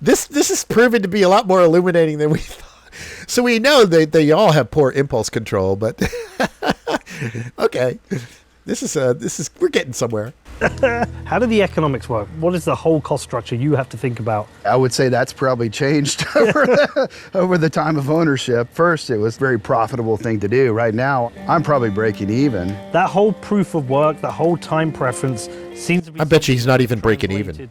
this is proven to be a lot more illuminating than we thought. So we know they all have poor impulse control, but okay. This is we're getting somewhere. How do the economics work? What is the whole cost structure you have to think about? I would say that's probably changed over the time of ownership. First, it was a very profitable thing to do. Right now, I'm probably breaking even. That whole proof of work, the whole time preference seems to be... I bet you he's not even breaking even.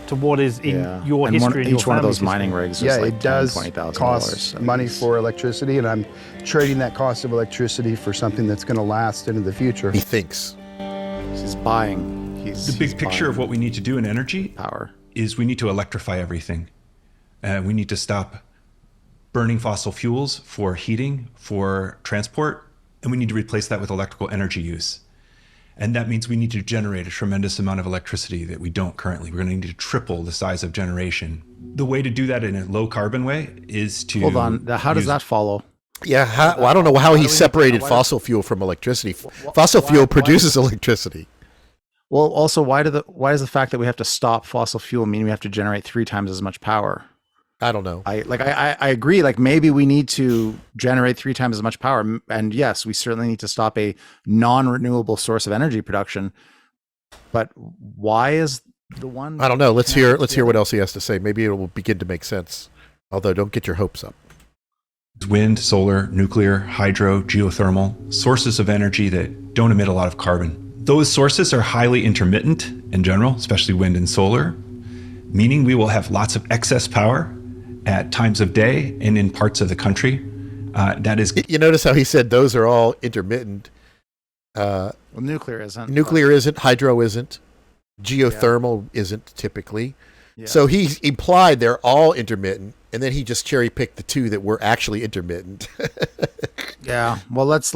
To what is in your history and your each one of those family's mining history. rigs is like it does $20,000. cost money for electricity, and I'm trading that cost of electricity for something that's going to last into the future. He thinks. He's buying. The big picture of what we need to do in energy power is we need to electrify everything. We need to stop burning fossil fuels for heating, for transport, and we need to replace that with electrical energy use. And that means we need to generate a tremendous amount of electricity that we don't currently. We're going to need to triple the size of generation. The way to do that in a low carbon way is to... Hold on. How does that follow? Yeah, I don't know how he separated fossil fuel from electricity. Fossil fuel produces electricity. Well, also, why does the fact that we have to stop fossil fuel mean we have to generate 3 times as much power? I don't know. I agree. Like maybe we need to generate 3 times as much power, and yes, we certainly need to stop a non-renewable source of energy production. But why is the one? I don't know. Let's hear what else he has to say. Maybe it will begin to make sense. Although, don't get your hopes up. Wind, solar, nuclear, hydro, geothermal, sources of energy that don't emit a lot of carbon. Those sources are highly intermittent in general, especially wind and solar, meaning we will have lots of excess power at times of day and in parts of the country. That is... You notice how he said those are all intermittent. Well, nuclear isn't. Nuclear isn't. Hydro isn't. Geothermal isn't typically. So he implied they're all intermittent, and then he just cherry picked the two that were actually intermittent. Yeah. Well, let's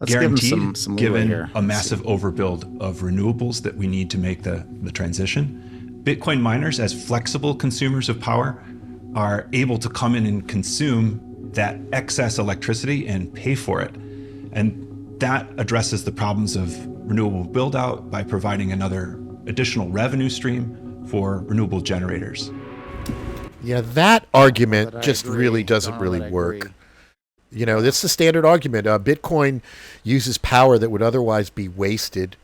give him some leeway given here. a massive overbuild of renewables that we need to make the transition. Bitcoin miners, as flexible consumers of power, are able to come in and consume that excess electricity and pay for it. And that addresses the problems of renewable build out by providing another additional revenue stream for renewable generators. Yeah, that argument just really doesn't really work. You know, that's the standard argument. Bitcoin uses power that would otherwise be wasted,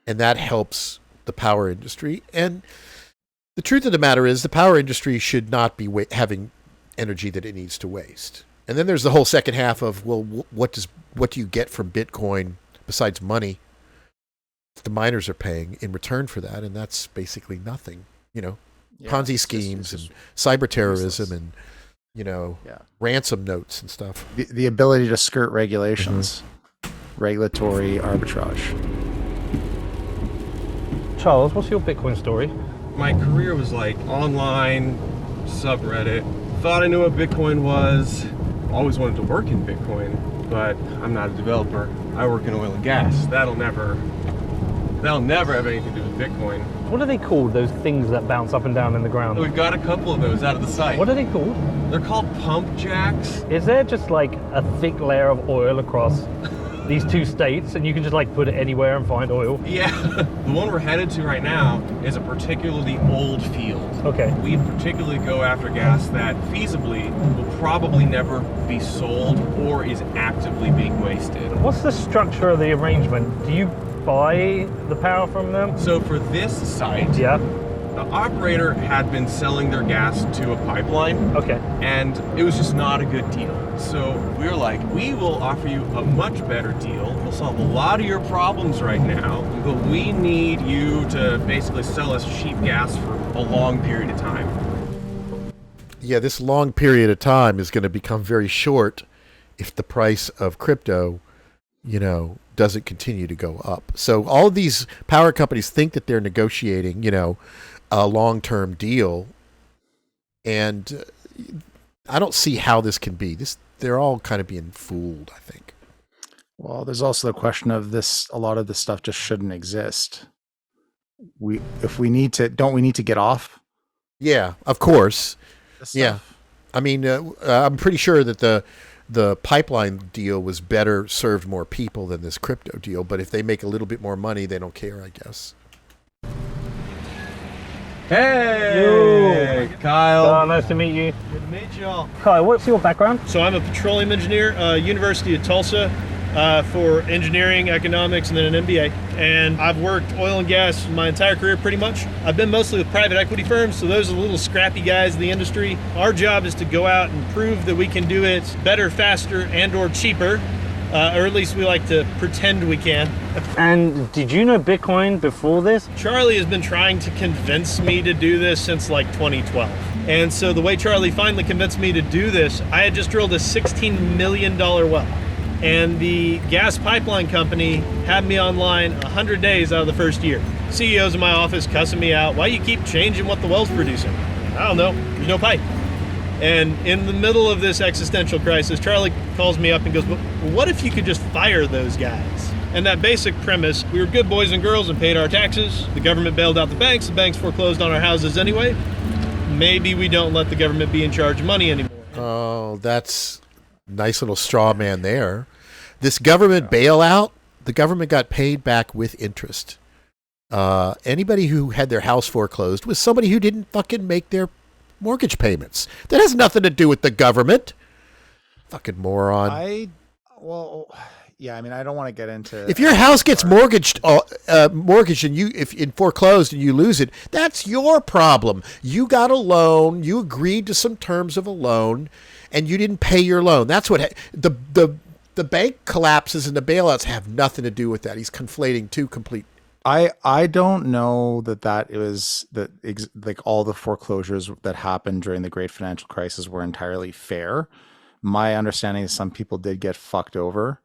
and that helps the power industry. And the truth of the matter is the power industry should not be having energy that it needs to waste. And then there's the whole second half of, well, what do you get from Bitcoin besides money the miners are paying in return for that? And that's basically nothing. You know, Ponzi schemes and cyber terrorism and, you know, ransom notes and stuff. The ability to skirt regulations, regulatory arbitrage. Charles, what's your Bitcoin story? My career was like online, subreddit. Thought I knew what Bitcoin was. Always wanted to work in Bitcoin, but I'm not a developer. I work in oil and gas. That'll never have anything to do with Bitcoin. What are they called, those things that bounce up and down in the ground? We've got a couple of those out of the site. What are they called? They're called pump jacks. Is there just like a thick layer of oil across these two states and you can just like put it anywhere and find oil? Yeah. The one we're headed to right now is a particularly old field. Okay. We particularly go after gas that feasibly will probably never be sold or is actively being wasted. What's the structure of the arrangement? Do you buy the power from them? So for this site, the operator had been selling their gas to a pipeline. Okay. And it was just not a good deal. So we were like, we will offer you a much better deal. We'll solve a lot of your problems right now, but we need you to basically sell us cheap gas for a long period of time. Yeah, this long period of time is going to become very short if the price of crypto, you know, doesn't continue to go up. So all of these power companies think that they're negotiating, you know, a long-term deal, and I don't see how this can be. They're all kind of being fooled, I think. Well, there's also the question of this. A lot of this stuff just shouldn't exist. If we need to, don't we need to get off? Yeah, of course. Yeah, I mean, I'm pretty sure that the pipeline deal was better served more people than this crypto deal. But if they make a little bit more money, they don't care, I guess. Hey, Kyle. Nice to meet you. Good to meet y'all. Kyle, what's your background? So I'm a petroleum engineer, University of Tulsa, for engineering, economics, and then an MBA. And I've worked oil and gas my entire career pretty much. I've been mostly with private equity firms, so those are the little scrappy guys in the industry. Our job is to go out and prove that we can do it better, faster, and or cheaper. Or at least we like to pretend we can. And did you know Bitcoin before this? Charlie has been trying to convince me to do this since like 2012. And so the way Charlie finally convinced me to do this, I had just drilled a $16 million well. And the gas pipeline company had me online 100 days out of the first year. CEOs in my office cussing me out. Why you keep changing what the well's producing? I don't know. There's no pipe. And in the middle of this existential crisis, Charlie calls me up and goes, well, what if you could just fire those guys? And that basic premise, we were good boys and girls and paid our taxes. The government bailed out the banks foreclosed on our houses anyway. Maybe we don't let the government be in charge of money anymore. Oh, that's nice little straw man there. This government bailout, the government got paid back with interest. Anybody who had their house foreclosed was somebody who didn't fucking make their mortgage payments. That has nothing to do with the government. Fucking moron. I mean, I don't want to get into. If your house gets mortgaged and if in foreclosed and you lose it, that's your problem. You got a loan. You agreed to some terms of a loan, and you didn't pay your loan. That's what the bank collapses and the bailouts have nothing to do with that. He's conflating two complete. I don't know that it was like all the foreclosures that happened during the great financial crisis were entirely fair. My understanding is some people did get fucked over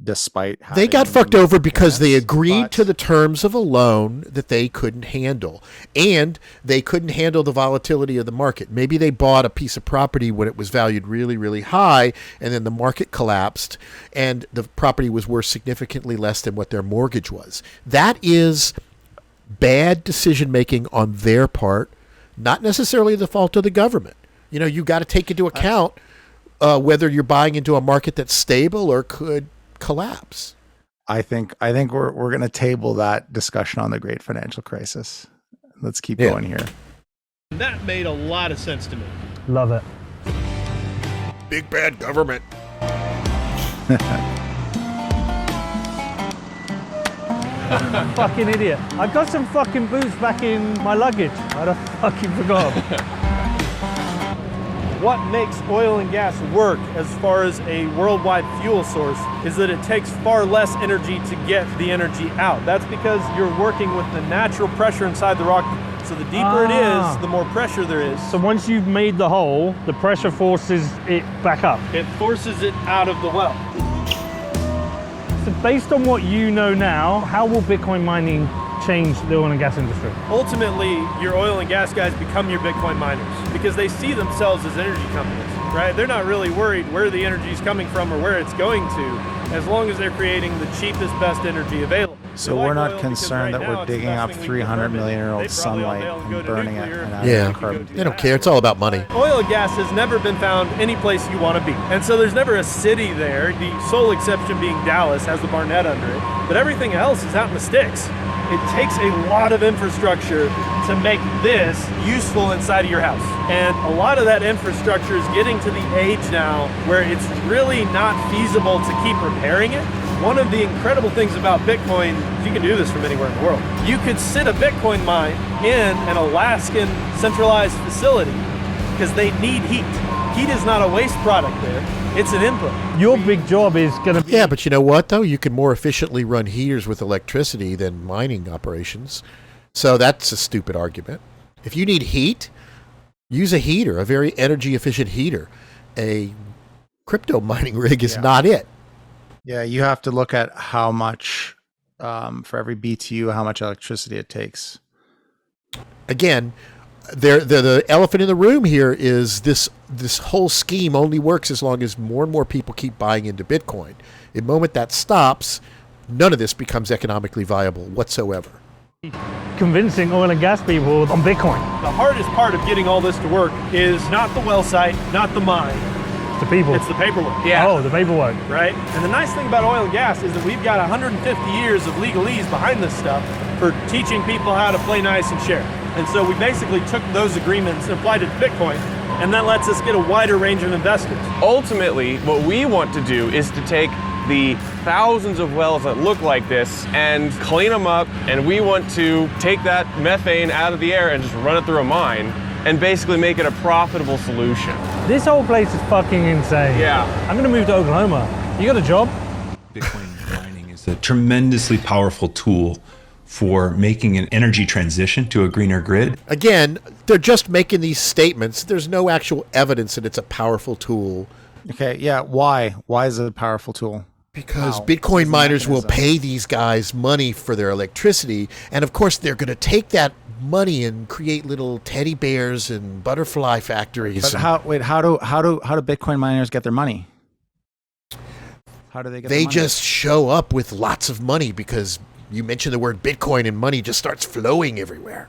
despite they got fucked over because they agreed but- to the terms of a loan that they couldn't handle, and they couldn't handle the volatility of the market. Maybe they bought a piece of property when it was valued really, really high, and then the market collapsed and the property was worth significantly less than what their mortgage was. That is bad decision making on their part, not necessarily the fault of the government. You got to take into account whether you're buying into a market that's stable or could collapse. I think we're going to table that discussion on the great financial crisis. Let's keep going here. That made a lot of sense to me. Love it. Big bad government. Fucking idiot. I got some fucking boots back in my luggage. I'd have fucking forgot. What makes oil and gas work as far as a worldwide fuel source is that it takes far less energy to get the energy out. That's because you're working with the natural pressure inside the rock. So the deeper it is, the more pressure there is. So once you've made the hole, the pressure forces it back up. It forces it out of the well. So based on what you know now, how will Bitcoin mining change the oil and gas industry? Ultimately, your oil and gas guys become your Bitcoin miners because they see themselves as energy companies, right? They're not really worried where the energy is coming from or where it's going to, as long as they're creating the cheapest, best energy available. So we're not concerned that we're digging up 300 million-year-old sunlight and burning it. They don't care. It's all about money. Oil and gas has never been found any place you want to be. And so there's never a city there. The sole exception being Dallas has the Barnett under it. But everything else is out in the sticks. It takes a lot of infrastructure to make this useful inside of your house. And a lot of that infrastructure is getting to the age now where it's really not feasible to keep repairing it. One of the incredible things about Bitcoin is you can do this from anywhere in the world. You could sit a Bitcoin mine in an Alaskan centralized facility because they need heat. Heat is not a waste product there. It's an input. Your big job is going to be... Yeah, but you know what, though? You can more efficiently run heaters with electricity than mining operations. So that's a stupid argument. If you need heat, use a heater, a very energy-efficient heater. A crypto mining rig is not it. Yeah, you have to look at how much, for every BTU, how much electricity it takes. Again, the elephant in the room here is this whole scheme only works as long as more and more people keep buying into Bitcoin. The moment that stops, none of this becomes economically viable whatsoever. Convincing oil and gas people on Bitcoin. The hardest part of getting all this to work is not the well site, not the mine. The people. It's the paperwork. Yeah. Oh, the paperwork. Right? And the nice thing about oil and gas is that we've got 150 years of legalese behind this stuff for teaching people how to play nice and share. And so we basically took those agreements and applied it to Bitcoin, and that lets us get a wider range of investors. Ultimately, what we want to do is to take the thousands of wells that look like this and clean them up, and we want to take that methane out of the air and just run it through a mine and basically make it a profitable solution. This whole place is fucking insane. Yeah. I'm going to move to Oklahoma. You got a job? Bitcoin mining is a tremendously powerful tool for making an energy transition to a greener grid. Again, they're just making these statements. There's no actual evidence that it's a powerful tool. Okay, yeah, why? Why is it a powerful tool? Because Bitcoin miners will pay these guys money for their electricity, and of course they're going to take that money and create little teddy bears and butterfly factories. But how do Bitcoin miners get their money? How do they get their money? They just show up with lots of money because you mention the word Bitcoin and money just starts flowing everywhere.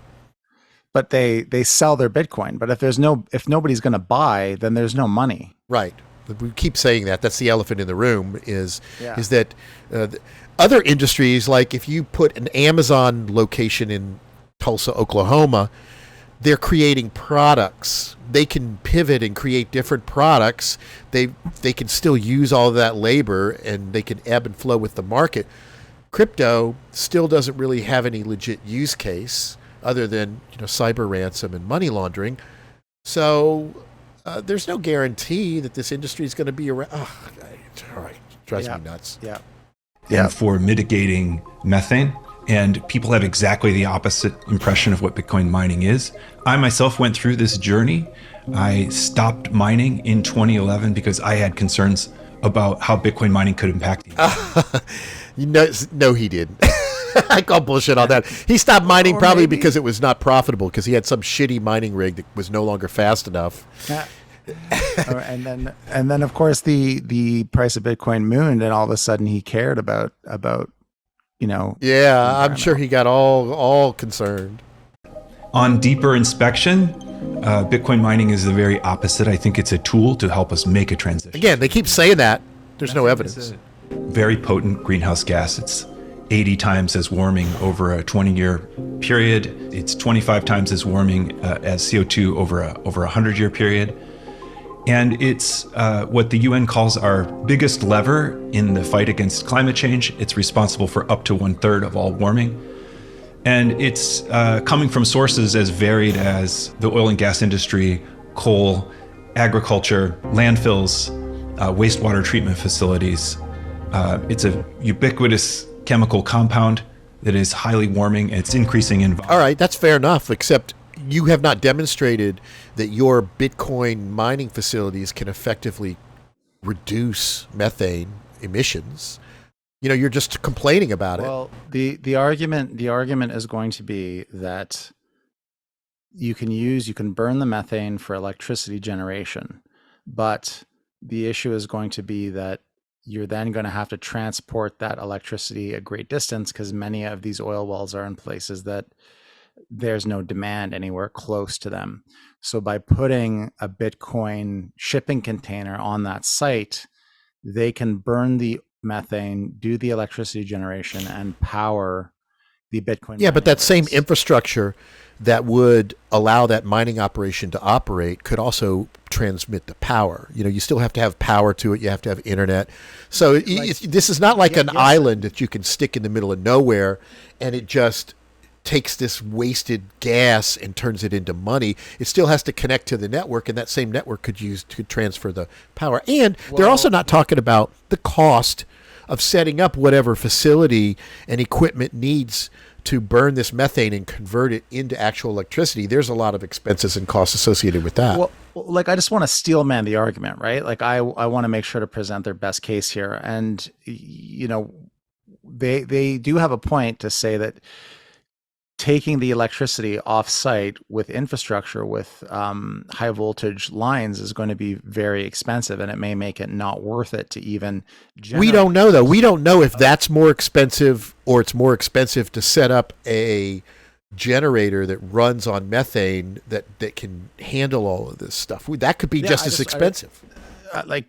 But they sell their Bitcoin. But if nobody's going to buy, then there's no money. Right. We keep saying that. That's the elephant in the room. Is that other industries, like if you put an Amazon location in Tulsa, Oklahoma, they're creating products. They can pivot and create different products. They can still use all of that labor, and they can ebb and flow with the market. Crypto still doesn't really have any legit use case other than cyber ransom and money laundering. So there's no guarantee that this industry is going to be around. Oh, all right, drives me nuts. Yeah. And for mitigating methane. And people have exactly the opposite impression of what Bitcoin mining is. I myself went through this journey. I stopped mining in 2011 because I had concerns about how Bitcoin mining could impact the industry. No, he didn't. I call bullshit on that. He stopped mining probably because it was not profitable, because he had some shitty mining rig that was no longer fast enough. and then of course the price of Bitcoin mooned, and all of a sudden he cared about Yeah, I'm sure he got all concerned. On deeper inspection, Bitcoin mining is the very opposite. I think it's a tool to help us make a transition. Again, they keep saying that. There's no evidence. Very potent greenhouse gas. It's 80 times as warming over a 20-year period. It's 25 times as warming as CO2 over a 100-year period. And it's what the UN calls our biggest lever in the fight against climate change. It's responsible for up to 1/3 of all warming. And it's coming from sources as varied as the oil and gas industry, coal, agriculture, landfills, wastewater treatment facilities. It's a ubiquitous chemical compound that is highly warming. It's increasing in volume. All right, that's fair enough, except you have not demonstrated that your Bitcoin mining facilities can effectively reduce methane emissions. You're just complaining about it. Well, the argument is going to be that you can burn the methane for electricity generation, but the issue is going to be that you're then going to have to transport that electricity a great distance, because many of these oil wells are in places that there's no demand anywhere close to them. So by putting a Bitcoin shipping container on that site, they can burn the methane, do the electricity generation, and power the Bitcoin. Yeah, but that same infrastructure that would allow that mining operation to operate could also transmit the power. You still have to have power to it. You have to have internet. So this is not like an island that you can stick in the middle of nowhere and it just takes this wasted gas and turns it into money. It still has to connect to the network, and that same network could transfer the power. And they're also not talking about the cost of setting up whatever facility and equipment needs to burn this methane and convert it into actual electricity. There's a lot of expenses and costs associated with that. Well, I just want to steel man the argument, right? I want to make sure to present their best case here. And, they do have a point to say that taking the electricity off site with infrastructure, with high voltage lines, is going to be very expensive, and it may make it not worth it to even generate. We don't know, though. We don't know if that's more expensive or it's more expensive to set up a generator that runs on methane that can handle all of this stuff. That could be just as expensive.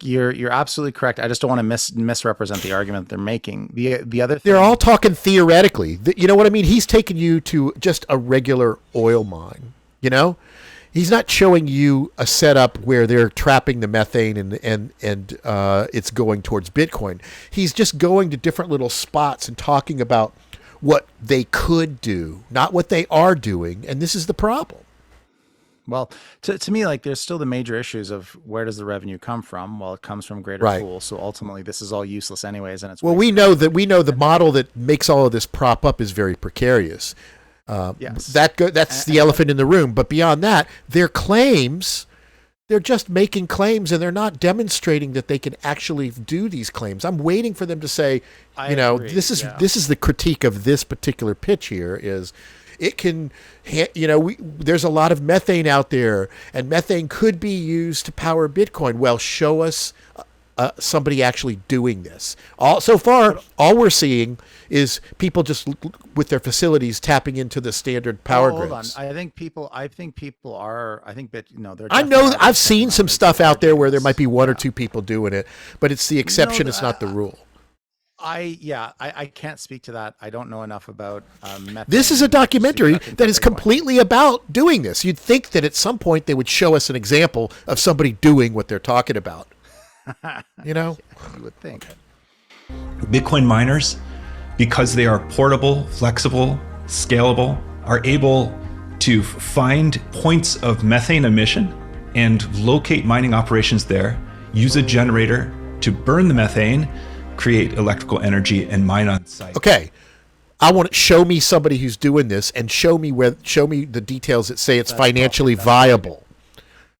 You're absolutely correct. I just don't want to misrepresent the argument they're making. The other thing, they're all talking theoretically. You know what I mean? He's taking you to just a regular oil mine. He's not showing you a setup where they're trapping the methane and it's going towards Bitcoin. He's just going to different little spots and talking about what they could do, not what they are doing. And this is the problem. Well, to me, there's still the major issues of where does the revenue come from? Well, it comes from greater pools. So ultimately, this is all useless anyways. And it's we know the model that makes all of this prop up is very precarious. Yes, that's the elephant in the room. But beyond that, their claims, they're just making claims, and they're not demonstrating that they can actually do these claims. I'm waiting for them to say, this is the critique of this particular pitch here is. It can, there's a lot of methane out there, and methane could be used to power Bitcoin. Well, show us somebody actually doing this. So far, all we're seeing is people just with their facilities tapping into the standard power grids. Hold on. I think people are. I think that I've seen some stuff out there where there might be one or two people doing it, but it's the exception. It's not the rule. I can't speak to that. I don't know enough about methane. This is a documentary that is completely about doing this. You'd think that at some point they would show us an example of somebody doing what they're talking about. You would think. Bitcoin miners, because they are portable, flexible, scalable, are able to find points of methane emission and locate mining operations there, use a generator to burn the methane, create electrical energy, and mine on site. Okay, I want to show me somebody who's doing this, and show me the details that say it's financially viable.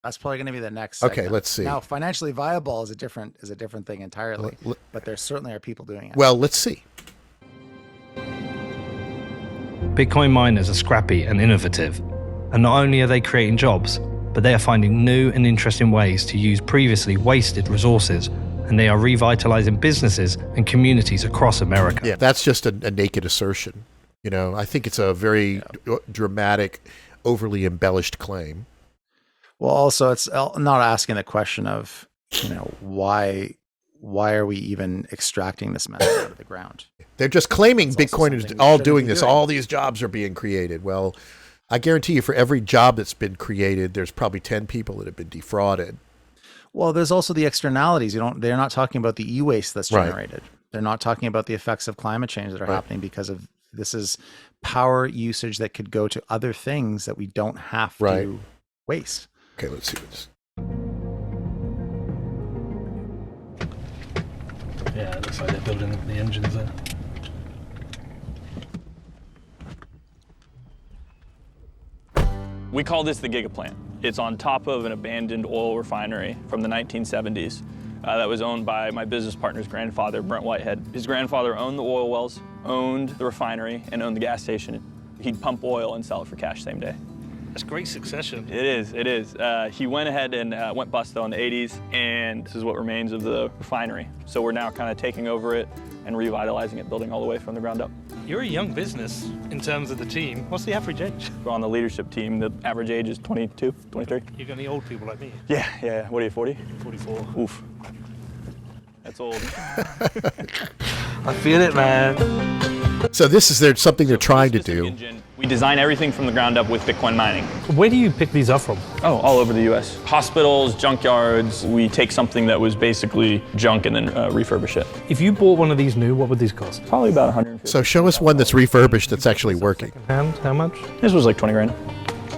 That's probably going to be the next Okay, segment. let's see. Now, financially viable is a different thing entirely, but there certainly are people doing it. Well, let's see. Bitcoin miners are scrappy and innovative, and not only are they creating jobs, but they are finding new and interesting ways to use previously wasted resources, and they are revitalizing businesses and communities across America. Yeah, that's just a naked assertion. You know, I think it's a very dramatic, overly embellished claim. Well, also, it's not asking the question of, why are we even extracting this method out of the ground? They're just claiming Bitcoin is all doing this. All these jobs are being created. Well, I guarantee you for every job that's been created, there's probably 10 people that have been defrauded. Well, there's also the externalities. They're not talking about the e-waste that's generated. Right. They're not talking about the effects of climate change that are happening because of this is power usage that could go to other things that we don't have to waste. Okay, let's see this. Yeah, it looks like they're building the engines there. We call this the Gigaplant. It's on top of an abandoned oil refinery from the 1970s that was owned by my business partner's grandfather, Brent Whitehead. His grandfather owned the oil wells, owned the refinery, and owned the gas station. He'd pump oil and sell it for cash same day. That's great succession. It is. He went ahead and went bust though in the 80s, and this is what remains of the refinery. So we're now kind of taking over it and revitalizing it, building all the way from the ground up. You're a young business in terms of the team. What's the average age? We're on the leadership team. The average age is 22, 23. You got any old people like me? Yeah. What are you, 40? 44. Oof. That's old. I feel it, man. So this is something they're trying to do. We design everything from the ground up with Bitcoin mining. Where do you pick these up from? Oh, all over the U.S. Hospitals, junkyards. We take something that was basically junk and then refurbish it. If you bought one of these new, what would these cost? Probably about 150. So show us one that's refurbished that's actually working. And how much? This was like 20 grand.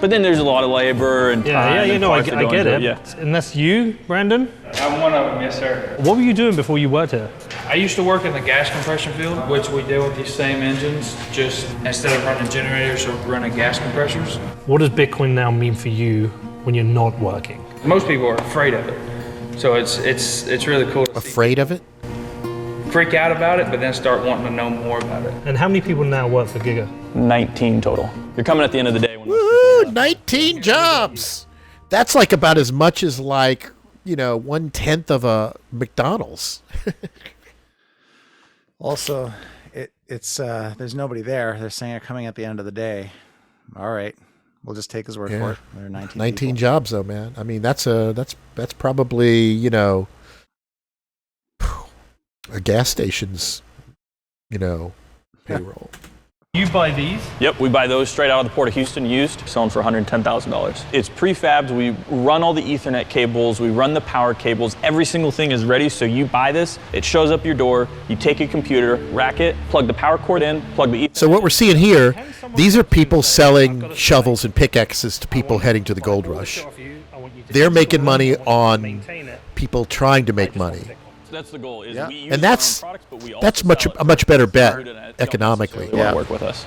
But then there's a lot of labor and time. I get it. Yeah. And that's you, Brandon? I'm one of them, yes, sir. What were you doing before you worked here? I used to work in the gas compression field, which we deal with these same engines, just instead of running generators, we're running gas compressors. What does Bitcoin now mean for you when you're not working? Most people are afraid of it. So it's really cool to Afraid of it? freak out about it, but then start wanting to know more about it. And how many people now work for Giga? 19 total. You're coming at the end of the day. Woo! 19 jobs! That's like about as much as 1/10 of a McDonald's. Also, it's there's nobody there. They're saying they're coming at the end of the day. All right, we'll just take his word for it. There are 19 people. Jobs, though, man. I mean, that's probably a gas station's payroll. You buy these? Yep, we buy those straight out of the Port of Houston used, selling for $110,000. It's prefabs. We run all the Ethernet cables. We run the power cables. Every single thing is ready. So you buy this, it shows up your door. You take a computer, rack it, plug the power cord in, plug the Ethernet. So what we're seeing here, these are people selling shovels and pickaxes to people heading to the gold rush. They're making money on people trying to make money. That's the goal. Is we use and that's our own products, but we also a much better bet economically. They work with us.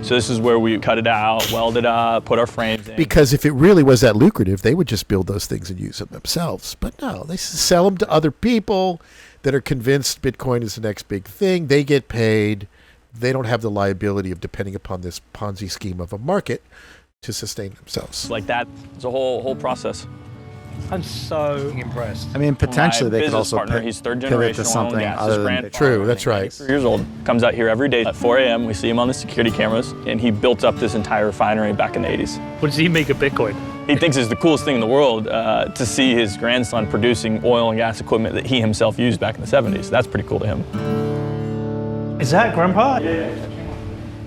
So this is where we cut it out, weld it up, put our frames in. Because if it really was that lucrative, they would just build those things and use them themselves. But no, they sell them to other people that are convinced Bitcoin is the next big thing. They get paid. They don't have the liability of depending upon this Ponzi scheme of a market to sustain themselves. Like that. It's a whole process. I'm so impressed. I mean, potentially they could also partner, he's third pivot generation to something other than True, that's right. 3 years old, comes out here every day at 4 a.m. We see him on the security cameras, and he built up this entire refinery back in the 80s. What does he make of Bitcoin? He thinks it's the coolest thing in the world to see his grandson producing oil and gas equipment that he himself used back in the 70s. That's pretty cool to him. Is that Grandpa? Yeah.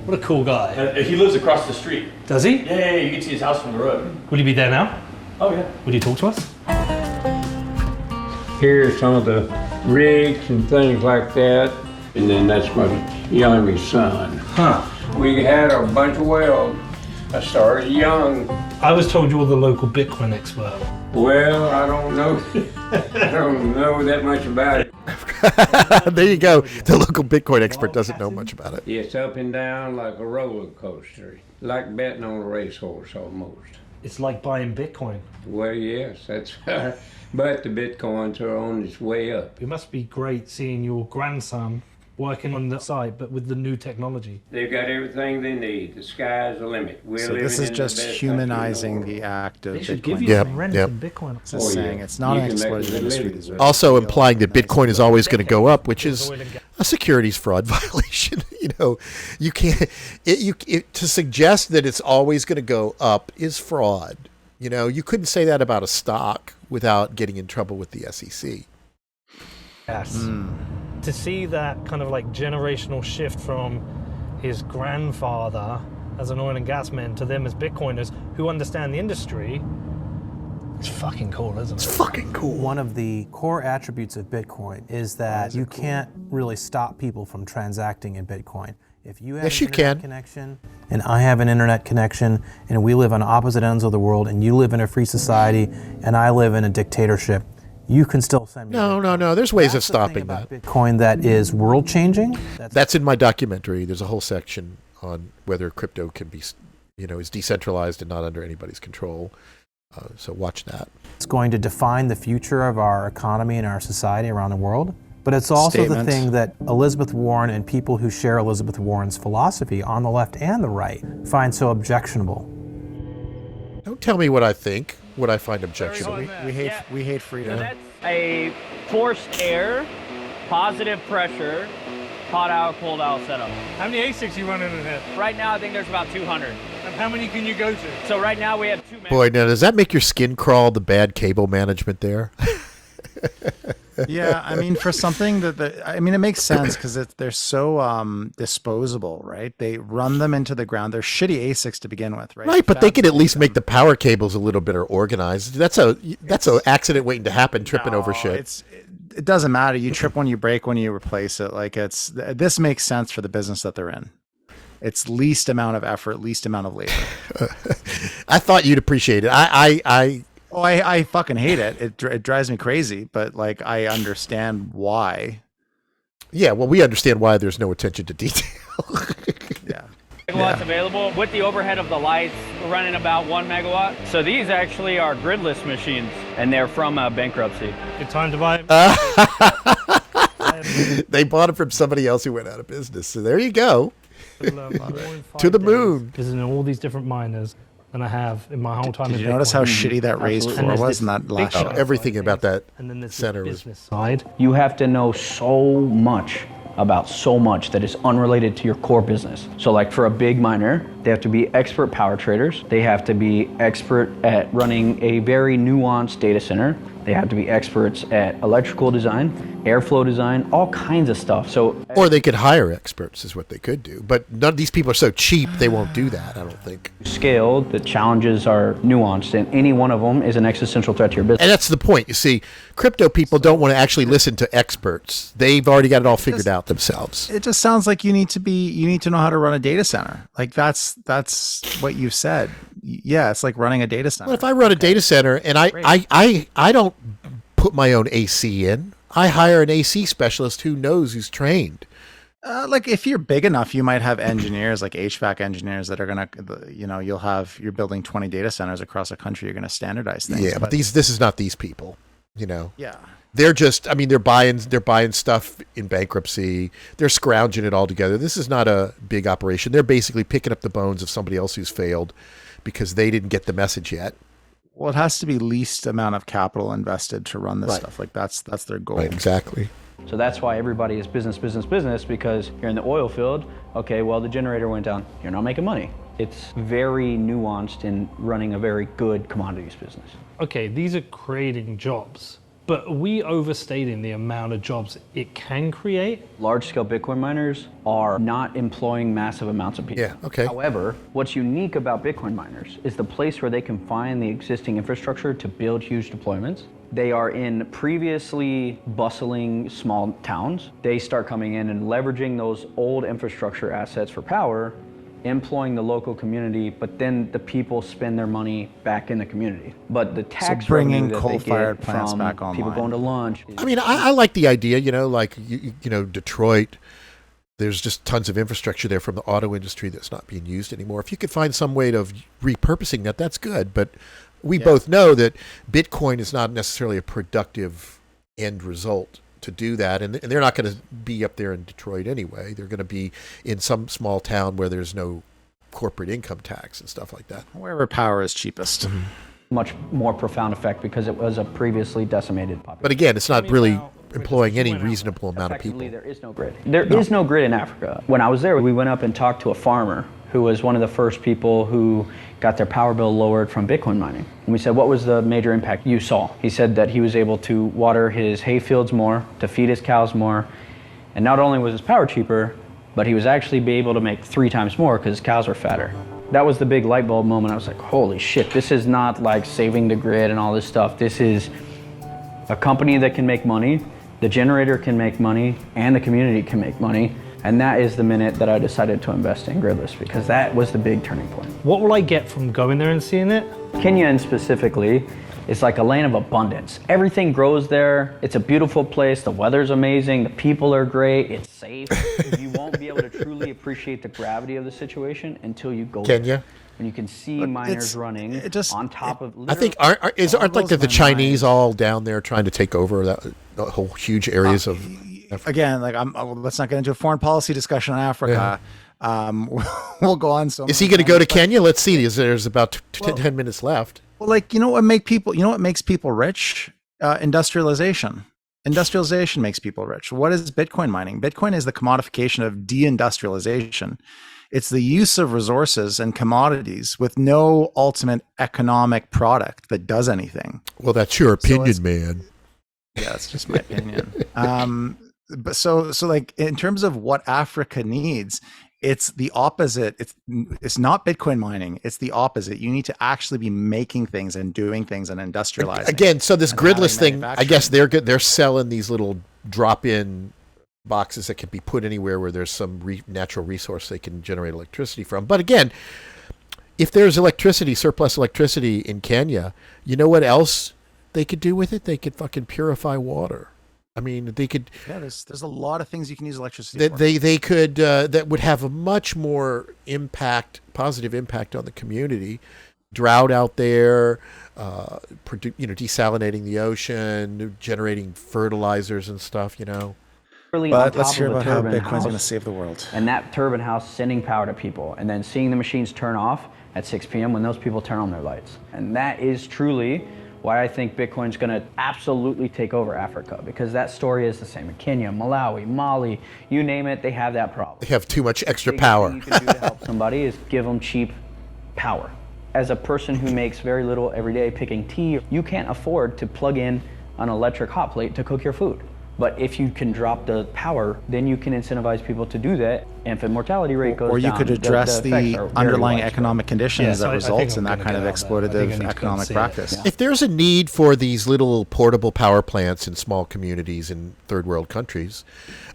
What a cool guy. He lives across the street. Does he? Yeah, you can see his house from the road. Would he be there now? Oh, yeah. Would he talk to us? Here's some of the rigs and things like that. And then that's my youngest son. Huh. We had a bunch of wells. I started young. I was told you're the local Bitcoin expert. Well, I don't know. I don't know that much about it. There you go. The local Bitcoin expert doesn't know much about it. It's up and down like a roller coaster. Like betting on a racehorse almost. It's like buying Bitcoin. Well, yes, that's but the Bitcoins are on its way up. It must be great seeing your grandson working on the site, but with the new technology. They've got everything they need. The sky's the limit. So this is just humanizing the act of They should Bitcoin. give you Yep, some rent yep. in Bitcoin. It's just saying it's not an exploitative industry. These are Also implying that Bitcoin is always going to go up, which is a securities fraud violation. You can't. To suggest that it's always going to go up is fraud. You couldn't say that about a stock without getting in trouble with the SEC. Yes. To see that kind of like generational shift from his grandfather as an oil and gas man to them as Bitcoiners who understand the industry, it's fucking cool, isn't it? It's fucking cool. One of the core attributes of Bitcoin is that you can't really stop people from transacting in Bitcoin. If you have Yes, an you can. internet connection and I have an internet connection and we live on opposite ends of the world and you live in a free society and I live in a dictatorship, you can still send me. No. There's ways of stopping that. Bitcoin that is world changing. That's in my documentary. There's a whole section on whether crypto can be, is decentralized and not under anybody's control. So watch that. It's going to define the future of our economy and our society around the world. But it's also the thing that Elizabeth Warren and people who share Elizabeth Warren's philosophy on the left and the right find so objectionable. Don't tell me what I think, what I find objectionable. We hate freedom. So that's a forced air, positive pressure, hot out, cold out setup. How many ASICs you running in it? Right now, I think there's about 200. And how many can you go to? So right now we have 2 Boy, now does that make your skin crawl, the bad cable management there? Yeah, I mean, for something it makes sense because they're so disposable, right? They run them into the ground. They're shitty ASICs to begin with, right? Right, but they could at least make the power cables a little bit organized. That's a accident waiting to happen, tripping over shit. It doesn't matter. You trip when you break when you replace it. Like this makes sense for the business that they're in. It's least amount of effort, least amount of labor. I thought you'd appreciate it. I fucking hate it. It drives me crazy, but like I understand why. Yeah, well, we understand why there's no attention to detail. Yeah. Megawatts available with the overhead of the lights. We're running about 1 megawatt. So these actually are gridless machines, and they're from bankruptcy. Good time to buy them. They bought it from somebody else who went out of business. So there you go. To the moon. Visiting all these different miners than I have in my whole time. Did you notice how shitty that raised floor was in that last shot? Everything about that and then center was side. You have to know so much about so much that is unrelated to your core business. So like for a big miner, they have to be expert power traders. They have to be expert at running a very nuanced data center. They have to be experts at electrical design, airflow design, all kinds of stuff. So, or they could hire experts is what they could do. But none of these people are so cheap, they won't do that, I don't think. Scale, the challenges are nuanced, and any one of them is an existential threat to your business. And that's the point. You see, crypto people don't want to actually listen to experts. They've already got it all figured out themselves. It just sounds like you need to know how to run a data center. Like that's what you've said. Yeah, it's like running a data center. Well, if I run a data center and I don't put my own AC in, I hire an AC specialist who's trained. Like if you're big enough, you might have engineers like HVAC engineers that are going to, you're building 20 data centers across the country. You're going to standardize things. Yeah, but this is not these people, Yeah. They're just, they're buying stuff in bankruptcy. They're scrounging it all together. This is not a big operation. They're basically picking up the bones of somebody else who's failed because they didn't get the message yet. Well, it has to be least amount of capital invested to run this stuff. Like that's their goal. Right, exactly. So that's why everybody is business, because you're in the oil field. Okay, well, the generator went down. You're not making money. It's very nuanced in running a very good commodities business. Okay, these are creating jobs, but are we overstating the amount of jobs it can create? Large-scale Bitcoin miners are not employing massive amounts of people. Yeah, okay. However, what's unique about Bitcoin miners is the place where they can find the existing infrastructure to build huge deployments. They are in previously bustling small towns. They start coming in and leveraging those old infrastructure assets for power, employing the local community, but then the people spend their money back in the community. But the tax bringing revenue that coal-fired they get plants from back online. people going to lunch. I like the idea, like Detroit. There's just tons of infrastructure there from the auto industry that's not being used anymore. If you could find some way of repurposing that, that's good. But we both know that Bitcoin is not necessarily a productive end result to do that. And they're not going to be up there in Detroit anyway. They're going to be in some small town where there's no corporate income tax and stuff like that. Wherever power is cheapest. Much more profound effect because it was a previously decimated population. But again, it's not really employing any reasonable amount of people. There is no grid. There is no grid in Africa. When I was there, we went up and talked to a farmer who was one of the first people who got their power bill lowered from Bitcoin mining. And we said, what was the major impact you saw? He said that he was able to water his hay fields more, to feed his cows more, and not only was his power cheaper, but he was actually be able to make 3 times more because his cows were fatter. That was the big light bulb moment. I was like, holy shit, this is not like saving the grid and all this stuff. This is a company that can make money, the generator can make money, and the community can make money. And that is the minute that I decided to invest in gridless, because that was the big turning point. What will I get from going there and seeing it? Kenya, and specifically, is like a land of abundance. Everything grows there. It's a beautiful place. The weather's amazing. The people are great. It's safe. You won't be able to truly appreciate the gravity of the situation until you go Kenya? there. And you can see miners running on top of. I think aren't like the Chinese all down there trying to take over the whole huge areas of. Again, like let's not get into a foreign policy discussion on Africa. Yeah. We'll go on. Is he going to go to Kenya? Let's see. There's about 10 minutes left. Well, like, you know what makes people rich? Industrialization. Industrialization makes people rich. What is Bitcoin mining? Bitcoin is the commodification of deindustrialization. It's the use of resources and commodities with no ultimate economic product that does anything. Well, that's your opinion, man. Yeah, it's just my opinion. But so like in terms of what Africa needs, it's the opposite. It's not Bitcoin mining. It's the opposite. You need to actually be making things and doing things and industrializing. Again, so this gridless thing, I guess they're selling these little drop-in boxes that can be put anywhere where there's some natural resource they can generate electricity from. But again, if there's surplus electricity in Kenya, you know what else they could do with it? They could fucking purify water. I mean, they could. Yeah, there's a lot of things you can use electricity for. They could that would have a much more positive impact on the community. Drought out there, desalinating the ocean, generating fertilizers and stuff. But let's hear about how Bitcoin's going to save the world. And that turbine house sending power to people, and then seeing the machines turn off at 6 p.m. when those people turn on their lights. And that is truly why I think Bitcoin's going to absolutely take over Africa, because that story is the same in Kenya, Malawi, Mali, you name it, they have that problem. They have too much extra power. The biggest thing you can do to help somebody is give them cheap power. As a person who makes very little every day picking tea, you can't afford to plug in an electric hot plate to cook your food. But if you can drop the power, then you can incentivize people to do that. Infant mortality rate goes down. Or you could address the underlying economic conditions that results in that kind of exploitative economic practice. If there's a need for these little portable power plants in small communities in third world countries,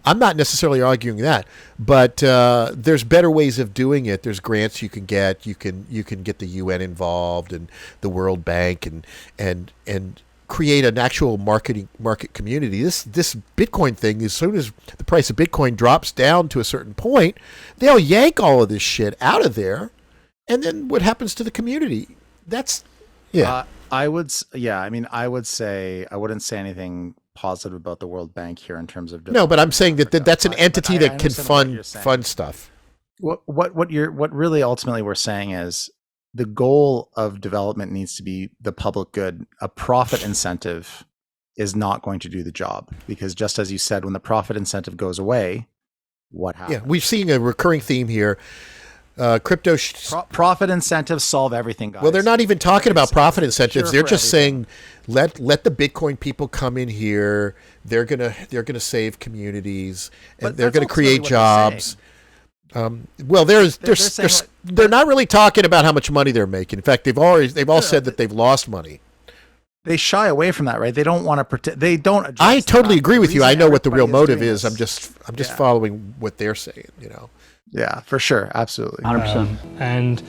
I'm not necessarily arguing that, but there's better ways of doing it. There's grants you can get. You can get the UN involved and the World Bank and create an actual market community. This Bitcoin thing, as soon as the price of Bitcoin drops down to a certain point, they'll yank all of this shit out of there, and then what happens to the community? I would say I wouldn't say anything positive about the World Bank here in terms of. No, but I'm saying that's an entity that can fund stuff. What really ultimately we're saying is, the goal of development needs to be the public good. A profit incentive is not going to do the job, because just as you said, when the profit incentive goes away, what happens? Yeah, we've seen a recurring theme here. Crypto profit incentives solve everything, guys. Well, they're not even talking about profit incentives. They're just saying let the Bitcoin people come in here. They're gonna save communities, and they're gonna create jobs. Well, they're not really talking about how much money they're making. In fact, they've all said that they've lost money. They shy away from that, right? They don't want to pretend. They don't. I totally agree with you. I know what the real motive is. I'm just following what they're saying. Yeah, for sure, absolutely, 100%. And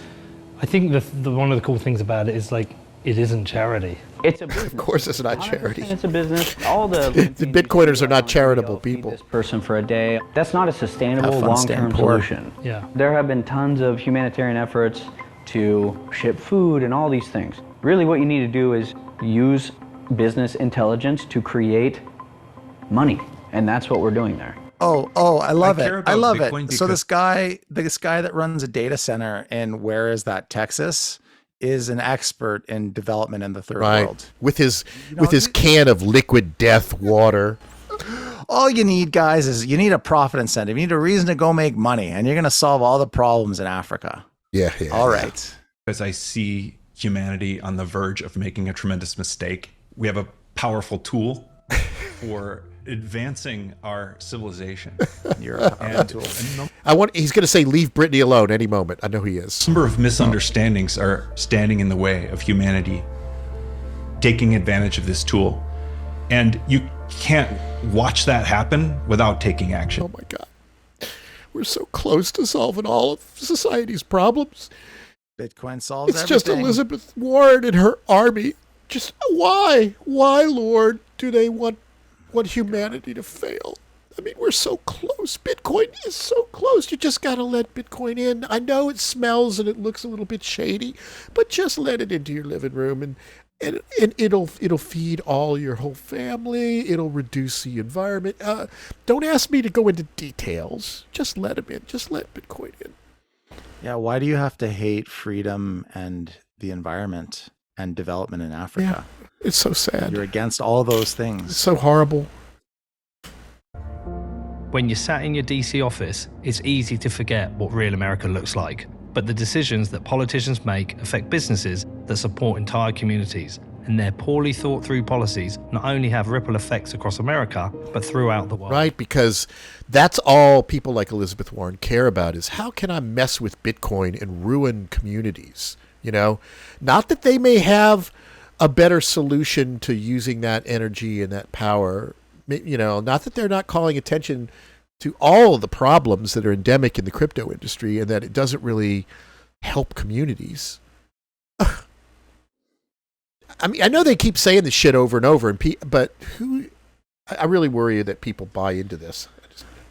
I think the one of the cool things about it is, like, it isn't charity. It's a business. Of course, it's not charity. It's a business. All the Bitcoiners are not charitable people. This person for a day. That's not a sustainable Have fun long-term staying poor. solution. Yeah. There have been tons of humanitarian efforts to ship food and all these things. Really, what you need to do is use business intelligence to create money, and that's what we're doing there. Oh, I love care it. about I love Bitcoin it. So because- this guy that runs a data center in where is that, Texas, is an expert in development in the third world. With his can of liquid death water. All you need, guys, is you need a profit incentive. You need a reason to go make money, and you're going to solve all the problems in Africa. Yeah. All right. As I see humanity on the verge of making a tremendous mistake, we have a powerful tool for advancing our civilization. You're a powerful tool. He's going to say, leave Brittany alone any moment. I know he is. A number of misunderstandings are standing in the way of humanity taking advantage of this tool. And you can't watch that happen without taking action. Oh my God. We're so close to solving all of society's problems. Bitcoin solves It's everything. just Elizabeth Warren and her army. Just why? Why, Lord, do they want humanity to fail? I mean, we're so close. Bitcoin is so close. You just got to let Bitcoin in. I know it smells and it looks a little bit shady, but just let it into your living room and it'll feed all your whole family. It'll reduce the environment. Don't ask me to go into details. Just let them in. Just let Bitcoin in. Yeah, why do you have to hate freedom and the environment and development in Africa? Yeah, it's so sad. You're against all those things. It's so horrible. When you're sat in your DC office, it's easy to forget what real America looks like. But the decisions that politicians make affect businesses that support entire communities, and their poorly thought through policies not only have ripple effects across America, but throughout the world. Right, because that's all people like Elizabeth Warren care about is how can I mess with Bitcoin and ruin communities? You know, not that they may have a better solution to using that energy and that power, you know, not that they're not calling attention to all of the problems that are endemic in the crypto industry and that it doesn't really help communities. I mean, I know they keep saying this shit over and over, but I really worry that people buy into this.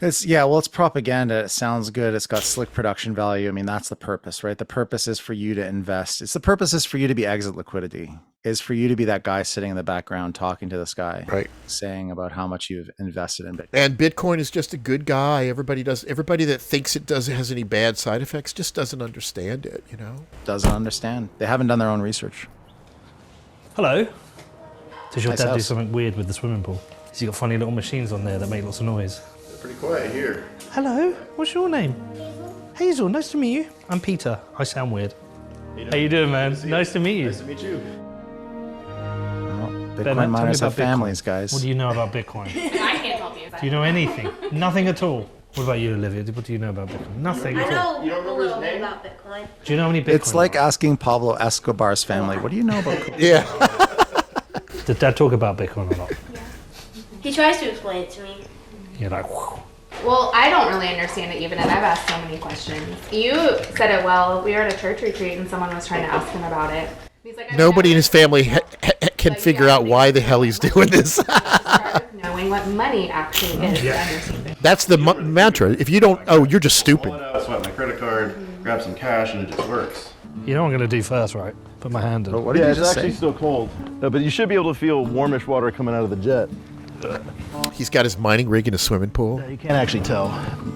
It's propaganda. It sounds good. It's got slick production value. I mean, that's the purpose, right? The purpose is for you to invest. The purpose is for you to be exit liquidity, is for you to be that guy sitting in the background talking to this guy, right, saying about how much you've invested in Bitcoin. And Bitcoin is just a good guy. Everybody that thinks it has any bad side effects just doesn't understand it, you know? Doesn't understand. They haven't done their own research. Hello. Does your Nice dad do house. something weird with the swimming pool? Has he got funny little machines on there that make lots of noise? Pretty quiet here. Hello, what's your name? Hazel, nice to meet you. I'm Peter. I sound weird. How you doing, man? Nice to meet you. Nice to meet you. Bitcoin Ben, tell me miners about have families, guys. What do you know about Bitcoin? I can't help you. Do you know anything? Nothing at all. What about you, Olivia? What do you know about Bitcoin? Nothing I at all. know a little bit about Bitcoin. Do you know how many Bitcoin? It's like asking Pablo Escobar's family, what do you know about Yeah. Did Dad talk about Bitcoin a lot? He tries to explain it to me. You're like, Well, I don't really understand it even, and I've asked so many questions. You said it well. We were at a church retreat, and someone was trying to ask him about it. He's like, Nobody in his family can figure out why the hell he's doing this. knowing what money actually is to understand it. That's the mantra. If you don't, you're just stupid. Swipe my credit card, grab some cash, and it just works. you know what I'm going to do first, right? Put my hand in. Yeah, it's actually still cold, but you should be able to feel warmish water coming out of the jet. He's got his mining rig in a swimming pool. You can't actually tell.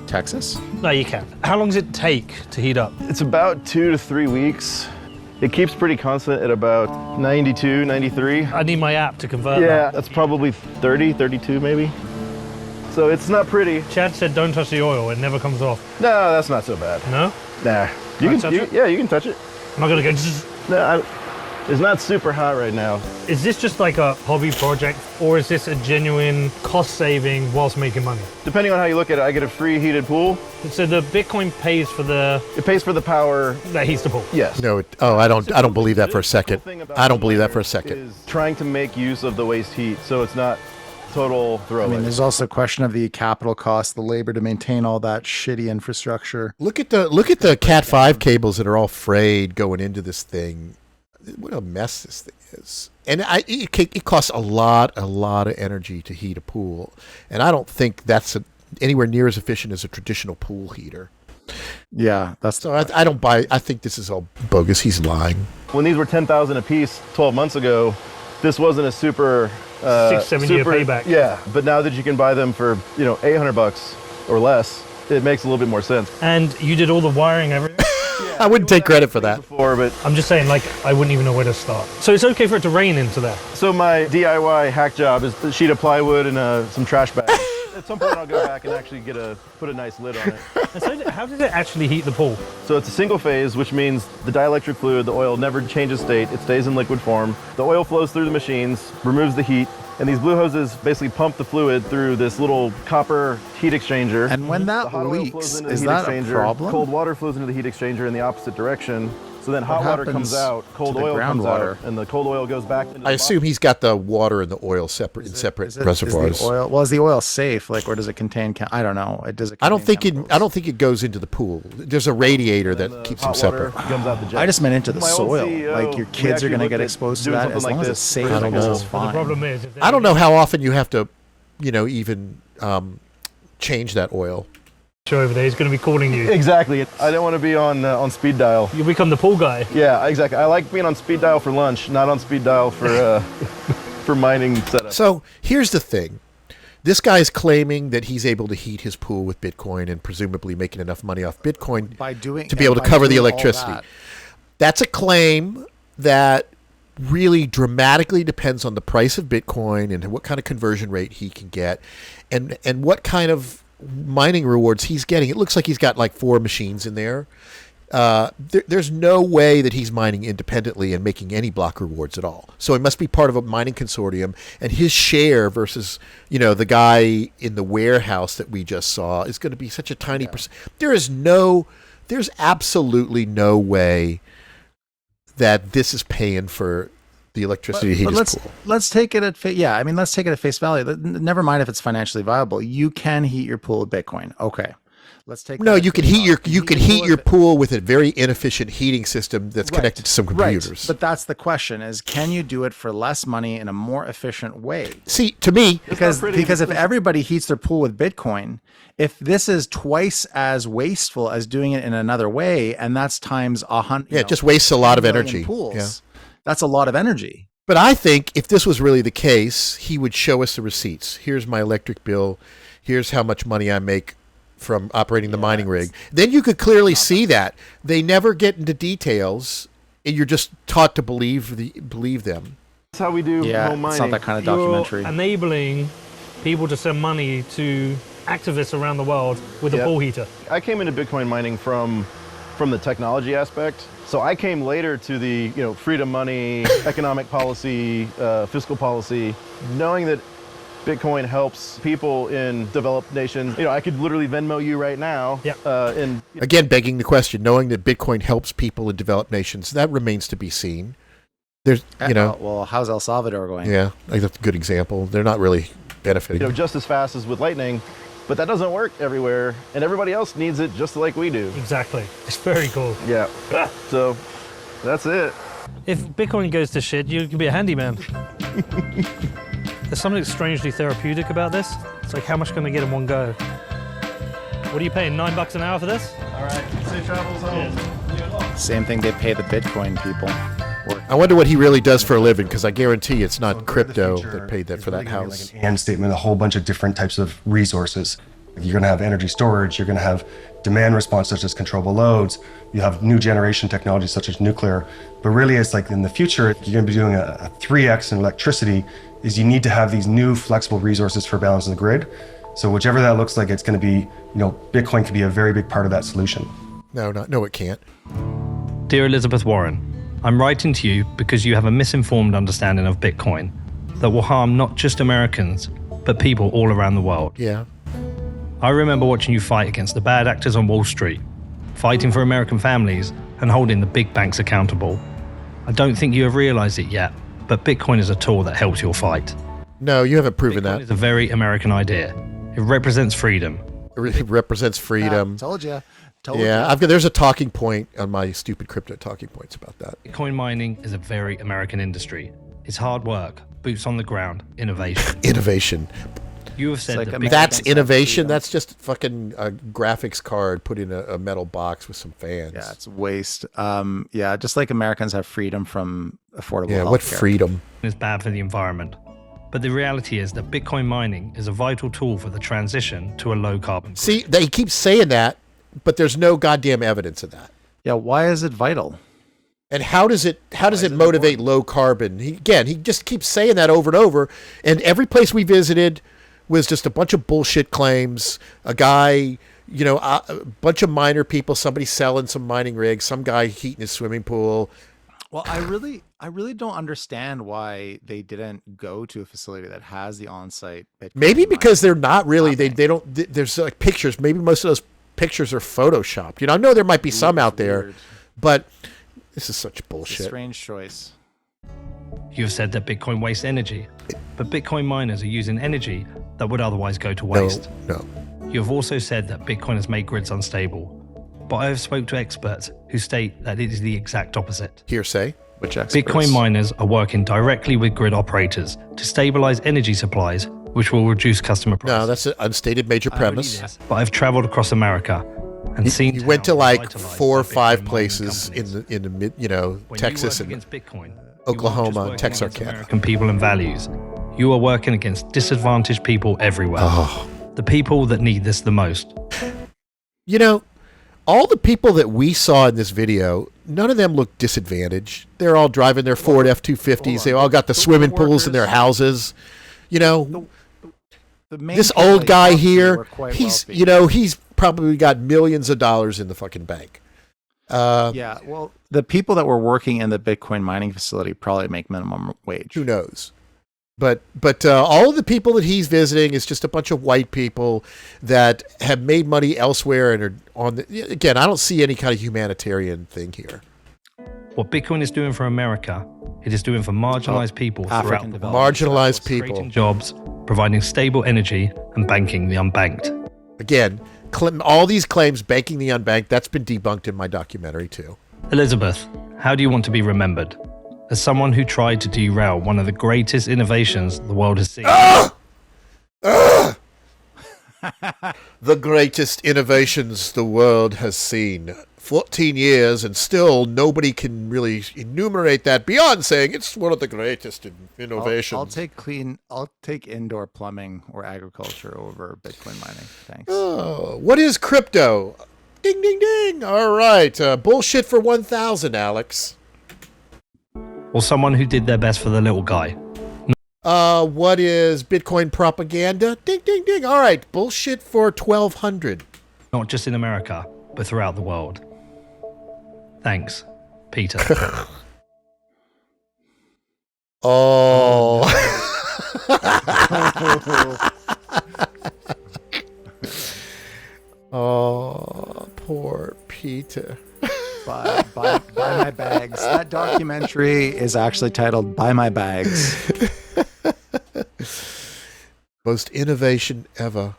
Texas? No, you can. How long does it take to heat up? It's about 2 to 3 weeks. It keeps pretty constant at about 92, 93. I need my app to convert Yeah, that. that's probably 30, 32 maybe. So it's not pretty. Chad said don't touch the oil, it never comes off. No, that's not so bad. No? Nah. Can I touch it? Yeah, you can touch it. I'm not gonna go. No, it's not super hot right now. Is this just like a hobby project, or is this a genuine cost saving whilst making money? Depending on how you look at it, I get a free heated pool. So the Bitcoin pays for It pays for the power that heats the pool. Yes. No, I don't believe that for a second. I don't believe that for a second. Is trying to make use of the waste heat, so it's not total I throwaway. mean, there's also a question of the capital cost, the labor to maintain all that shitty infrastructure. Look at the Cat 5 cables that are all frayed going into this thing. what a mess this thing is. And it costs a lot of energy to heat a pool, and I don't think that's anywhere near as efficient as a traditional pool heater. Yeah, that's so. I don't buy. I think this is all bogus. He's lying. When these were $10,000 a piece 12 months ago, this wasn't a super 6-7 year payback. Yeah, but now that you can buy them for $800 or less, it makes a little bit more sense. And you did all the wiring, everything. I wouldn't take credit for that. Before, but I'm just saying, like, I wouldn't even know where to start. So it's okay for it to rain into there. So my DIY hack job is a sheet of plywood and some trash bags. At some point, I'll go back and actually put a nice lid on it. So how does it actually heat the pool? So it's a single phase, which means the dielectric fluid, the oil, never changes state. It stays in liquid form. The oil flows through the machines, removes the heat, and these blue hoses basically pump the fluid through this little copper heat exchanger. And when that leaks, is that a problem? Cold water flows into the heat exchanger in the opposite direction. So then hot water comes out, cold oil comes out, and the cold oil goes back into I assume he's got the water and the oil separate reservoirs. Is the oil safe? Like, or does it contain? I don't know. I don't think it goes into the pool. There's a radiator that keeps them separate. I just meant into the soil. Like, your kids are going to get exposed to that. As long as it's safe, I don't know. it's fine. The problem is, I don't know how often you have to, even change that oil. Over there, he's going to be calling you. Exactly. I don't want to be on speed dial. You become the pool guy. Yeah, exactly. I like being on speed dial for lunch, not on speed dial for for mining setup. So here's the thing. This guy's claiming that he's able to heat his pool with Bitcoin and presumably making enough money off Bitcoin to be able to cover the electricity. That's a claim that really dramatically depends on the price of Bitcoin and what kind of conversion rate he can get and what kind of mining rewards he's getting. It looks like he's got like 4 machines in there. There's no way that he's mining independently and making any block rewards at all. So he must be part of a mining consortium, and his share versus, the guy in the warehouse that we just saw is going to be such a tiny percent. There's absolutely no way that this is paying for the electricity to heat his pool. Let's take it at let's take it at face value. Never mind if it's financially viable. You can heat your pool with Bitcoin. Okay. Let's take you can heat your pool with a very inefficient heating system that's connected to some computers. Right. But that's the question: is can you do it for less money in a more efficient way? See, to me, because if everybody heats their pool with Bitcoin, if this is twice as wasteful as doing it in another way, and that's times 100, it just wastes a lot of energy. Pools, that's a lot of energy. But I think if this was really the case, he would show us the receipts. Here's my electric bill. Here's how much money I make from operating the mining rig. Then you could clearly see that. They never get into details, and you're just taught to believe them. That's how we do home mining. It's not that kind of documentary. You're enabling people to send money to activists around the world with a pool heater. I came into Bitcoin mining from the technology aspect. So I came later to the freedom money, economic policy, fiscal policy, knowing that Bitcoin helps people in developed nations. I could literally Venmo you right now. Again, begging the question, knowing that Bitcoin helps people in developed nations, that remains to be seen. There's, well, how's El Salvador going? Yeah, I think that's a good example. They're not really benefiting. Just as fast as with Lightning, but that doesn't work everywhere, and everybody else needs it just like we do. Exactly. It's very cool. Yeah. So that's it. If Bitcoin goes to shit, you can be a handyman. There's something strangely therapeutic about this. It's like, how much can I get in one go? What are you paying, $9 an hour for this? All right, safe travels home. Same thing they pay the Bitcoin people. I wonder what he really does for a living, because I guarantee it's not crypto that paid that for that house. Like an and statement, a whole bunch of different types of resources. You're going to have energy storage, you're going to have demand response such as controllable loads, you have new generation technologies such as nuclear. But really it's like in the future, you're going to be doing a 3x in electricity, is you need to have these new flexible resources for balancing the grid. So whichever that looks like, it's going to be, Bitcoin could be a very big part of that solution. No, it can't. Dear Elizabeth Warren, I'm writing to you because you have a misinformed understanding of Bitcoin that will harm not just Americans, but people all around the world. Yeah. I remember watching you fight against the bad actors on Wall Street, fighting for American families and holding the big banks accountable. I don't think you have realized it yet, but Bitcoin is a tool that helps your fight. No, you haven't proven Bitcoin that. It's a very American idea. It represents freedom. It represents freedom. Told you. There's a talking point on my stupid crypto talking points about that. Bitcoin mining is a very American industry. It's hard work, boots on the ground, innovation. Innovation. You have said that's innovation. That's just fucking a graphics card put in a metal box with some fans. Yeah, it's waste. Just like Americans have freedom from affordable healthcare. What freedom? It's bad for the environment. But the reality is that Bitcoin mining is a vital tool for the transition to a low carbon. See, they keep saying that, but there's no goddamn evidence of that. Yeah, why is it vital? And how does it motivate low carbon? He just keeps saying that over and over. And every place we visited was just a bunch of bullshit claims. A guy, a bunch of miner people, somebody selling some mining rigs, some guy heating his swimming pool. Well, I really don't understand why they didn't go to a facility that has the on-site Bitcoin. Maybe because they're not really, they don't, there's like pictures. Maybe most of those pictures are photoshopped. I know there might be some out there, but this is such bullshit. It's a strange choice. You've said that Bitcoin wastes energy, but Bitcoin miners are using energy that would otherwise go to waste. No. You have also said that Bitcoin has made grids unstable, but I have spoke to experts who state that it is the exact opposite. Hearsay? Which experts? Bitcoin miners are working directly with grid operators to stabilize energy supplies, which will reduce customer prices. No, that's an unstated major premise. But I've traveled across America and seen. You went to like 4 or 5 places in the mid, Texas and Bitcoin, Oklahoma and Texarkana. American people and values. You are working against disadvantaged people everywhere. The people that need this the most. All the people that we saw in this video, none of them look disadvantaged. They're all driving their Ford F-250s. They all got the swimming pools in their houses. This old guy here, he's probably got millions of dollars in the fucking bank. The people that were working in the Bitcoin mining facility probably make minimum wage. Who knows? But all of the people that he's visiting is just a bunch of white people that have made money elsewhere and are on again, I don't see any kind of humanitarian thing here. What Bitcoin is doing for America, it is doing for marginalized people throughout the world. Marginalized people. Creating jobs, providing stable energy, and banking the unbanked. Again, all these claims banking the unbanked, that's been debunked in my documentary too. Elizabeth, how do you want to be remembered? As someone who tried to derail one of the greatest innovations the world has seen. The greatest innovations the world has seen. 14 years and still nobody can really enumerate that beyond saying it's one of the greatest innovations. I'll take indoor plumbing or agriculture over Bitcoin mining. Thanks. Oh, what is crypto? Ding, ding, ding. All right. Bullshit for 1,000, Alex. Or someone who did their best for the little guy. What is Bitcoin propaganda? Ding, ding, ding. All right. Bullshit for 1,200. Not just in America, but throughout the world. Thanks, Peter. Oh. Oh, poor Peter. Buy my bags. That documentary is actually titled Buy My Bags. Most innovation ever.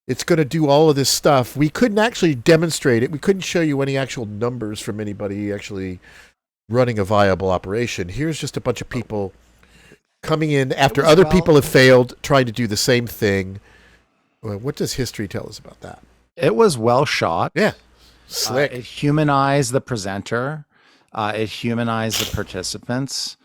It's going to do all of this stuff. We couldn't actually demonstrate it. We couldn't show you any actual numbers from anybody actually running a viable operation. Here's just a bunch of people coming in after other people have failed, trying to do the same thing. Well, what does history tell us about that? It was well shot. Yeah. Slick. It humanized the presenter. It humanized the participants.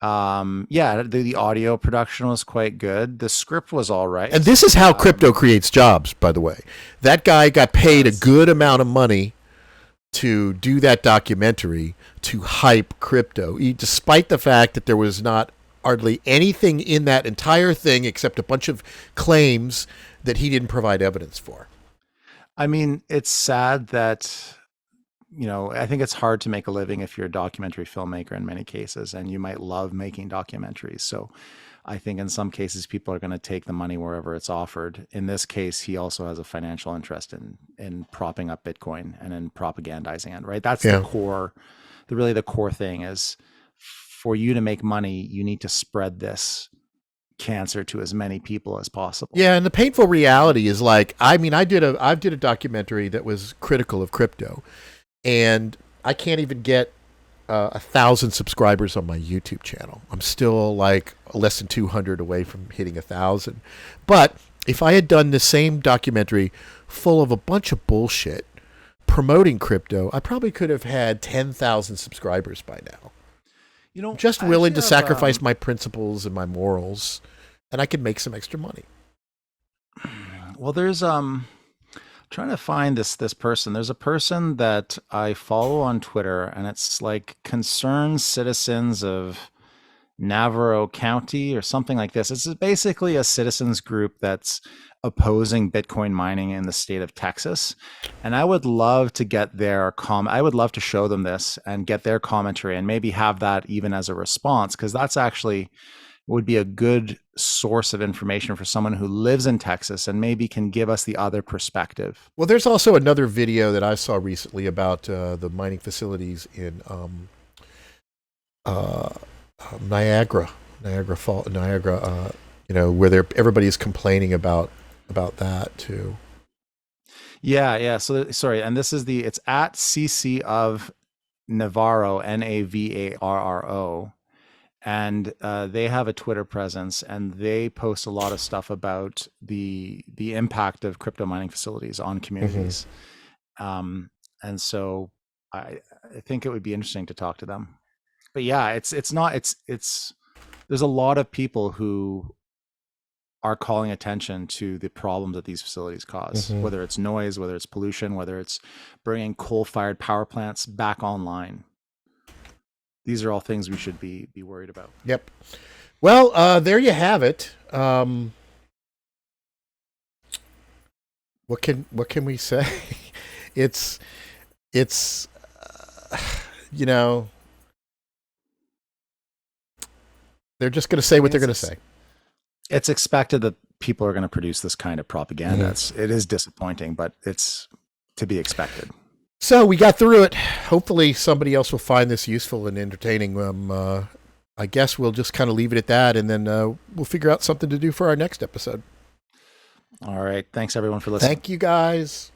The audio production was quite good. The script was all right. And this is how crypto creates jobs, by the way. That guy got paid a good amount of money to do that documentary to hype crypto, despite the fact that there was not hardly anything in that entire thing except a bunch of claims that he didn't provide evidence for. I mean, it's sad that, I think it's hard to make a living if you're a documentary filmmaker in many cases, and you might love making documentaries. So I think in some cases, people are going to take the money wherever it's offered. In this case, he also has a financial interest in propping up Bitcoin and in propagandizing it, right? That's the core, the core thing is for you to make money, you need to spread this cancer to as many people as possible. Yeah, and the painful reality is like, I mean, I did a documentary that was critical of crypto, and I can't even get 1,000 subscribers on my YouTube channel. I'm still like less than 200 away from hitting 1,000. But if I had done the same documentary full of a bunch of bullshit promoting crypto, I probably could have had 10,000 subscribers by now. You know, just willing to sacrifice my principles and my morals, and I could make some extra money. Well, there's trying to find this person. There's a person that I follow on Twitter, and it's like Concerned Citizens of Navarro County or something like this. It's basically a citizens group that's opposing Bitcoin mining in the state of Texas. And I would love to get their I would love to show them this and get their commentary and maybe have that even as a response, because that's actually would be a good source of information for someone who lives in Texas and maybe can give us the other perspective. Well, there's also another video that I saw recently about the mining facilities in Niagara Falls, where everybody's complaining about that too. Yeah. So sorry, and this is it's at CC of Navarro, Navarro, and they have a Twitter presence, and they post a lot of stuff about the impact of crypto mining facilities on communities. And so I think it would be interesting to talk to them. But yeah, there's a lot of people who are calling attention to the problems that these facilities cause, whether it's noise, whether it's pollution, whether it's bringing coal-fired power plants back online. These are all things we should be worried about. Yep. Well, there you have it. What can we say? It's they're just going to say what they're going to say. It's expected that people are going to produce this kind of propaganda. It is disappointing, but it's to be expected. So we got through it. Hopefully somebody else will find this useful and entertaining. I guess we'll just kind of leave it at that, and then we'll figure out something to do for our next episode. All right. Thanks, everyone, for listening. Thank you, guys.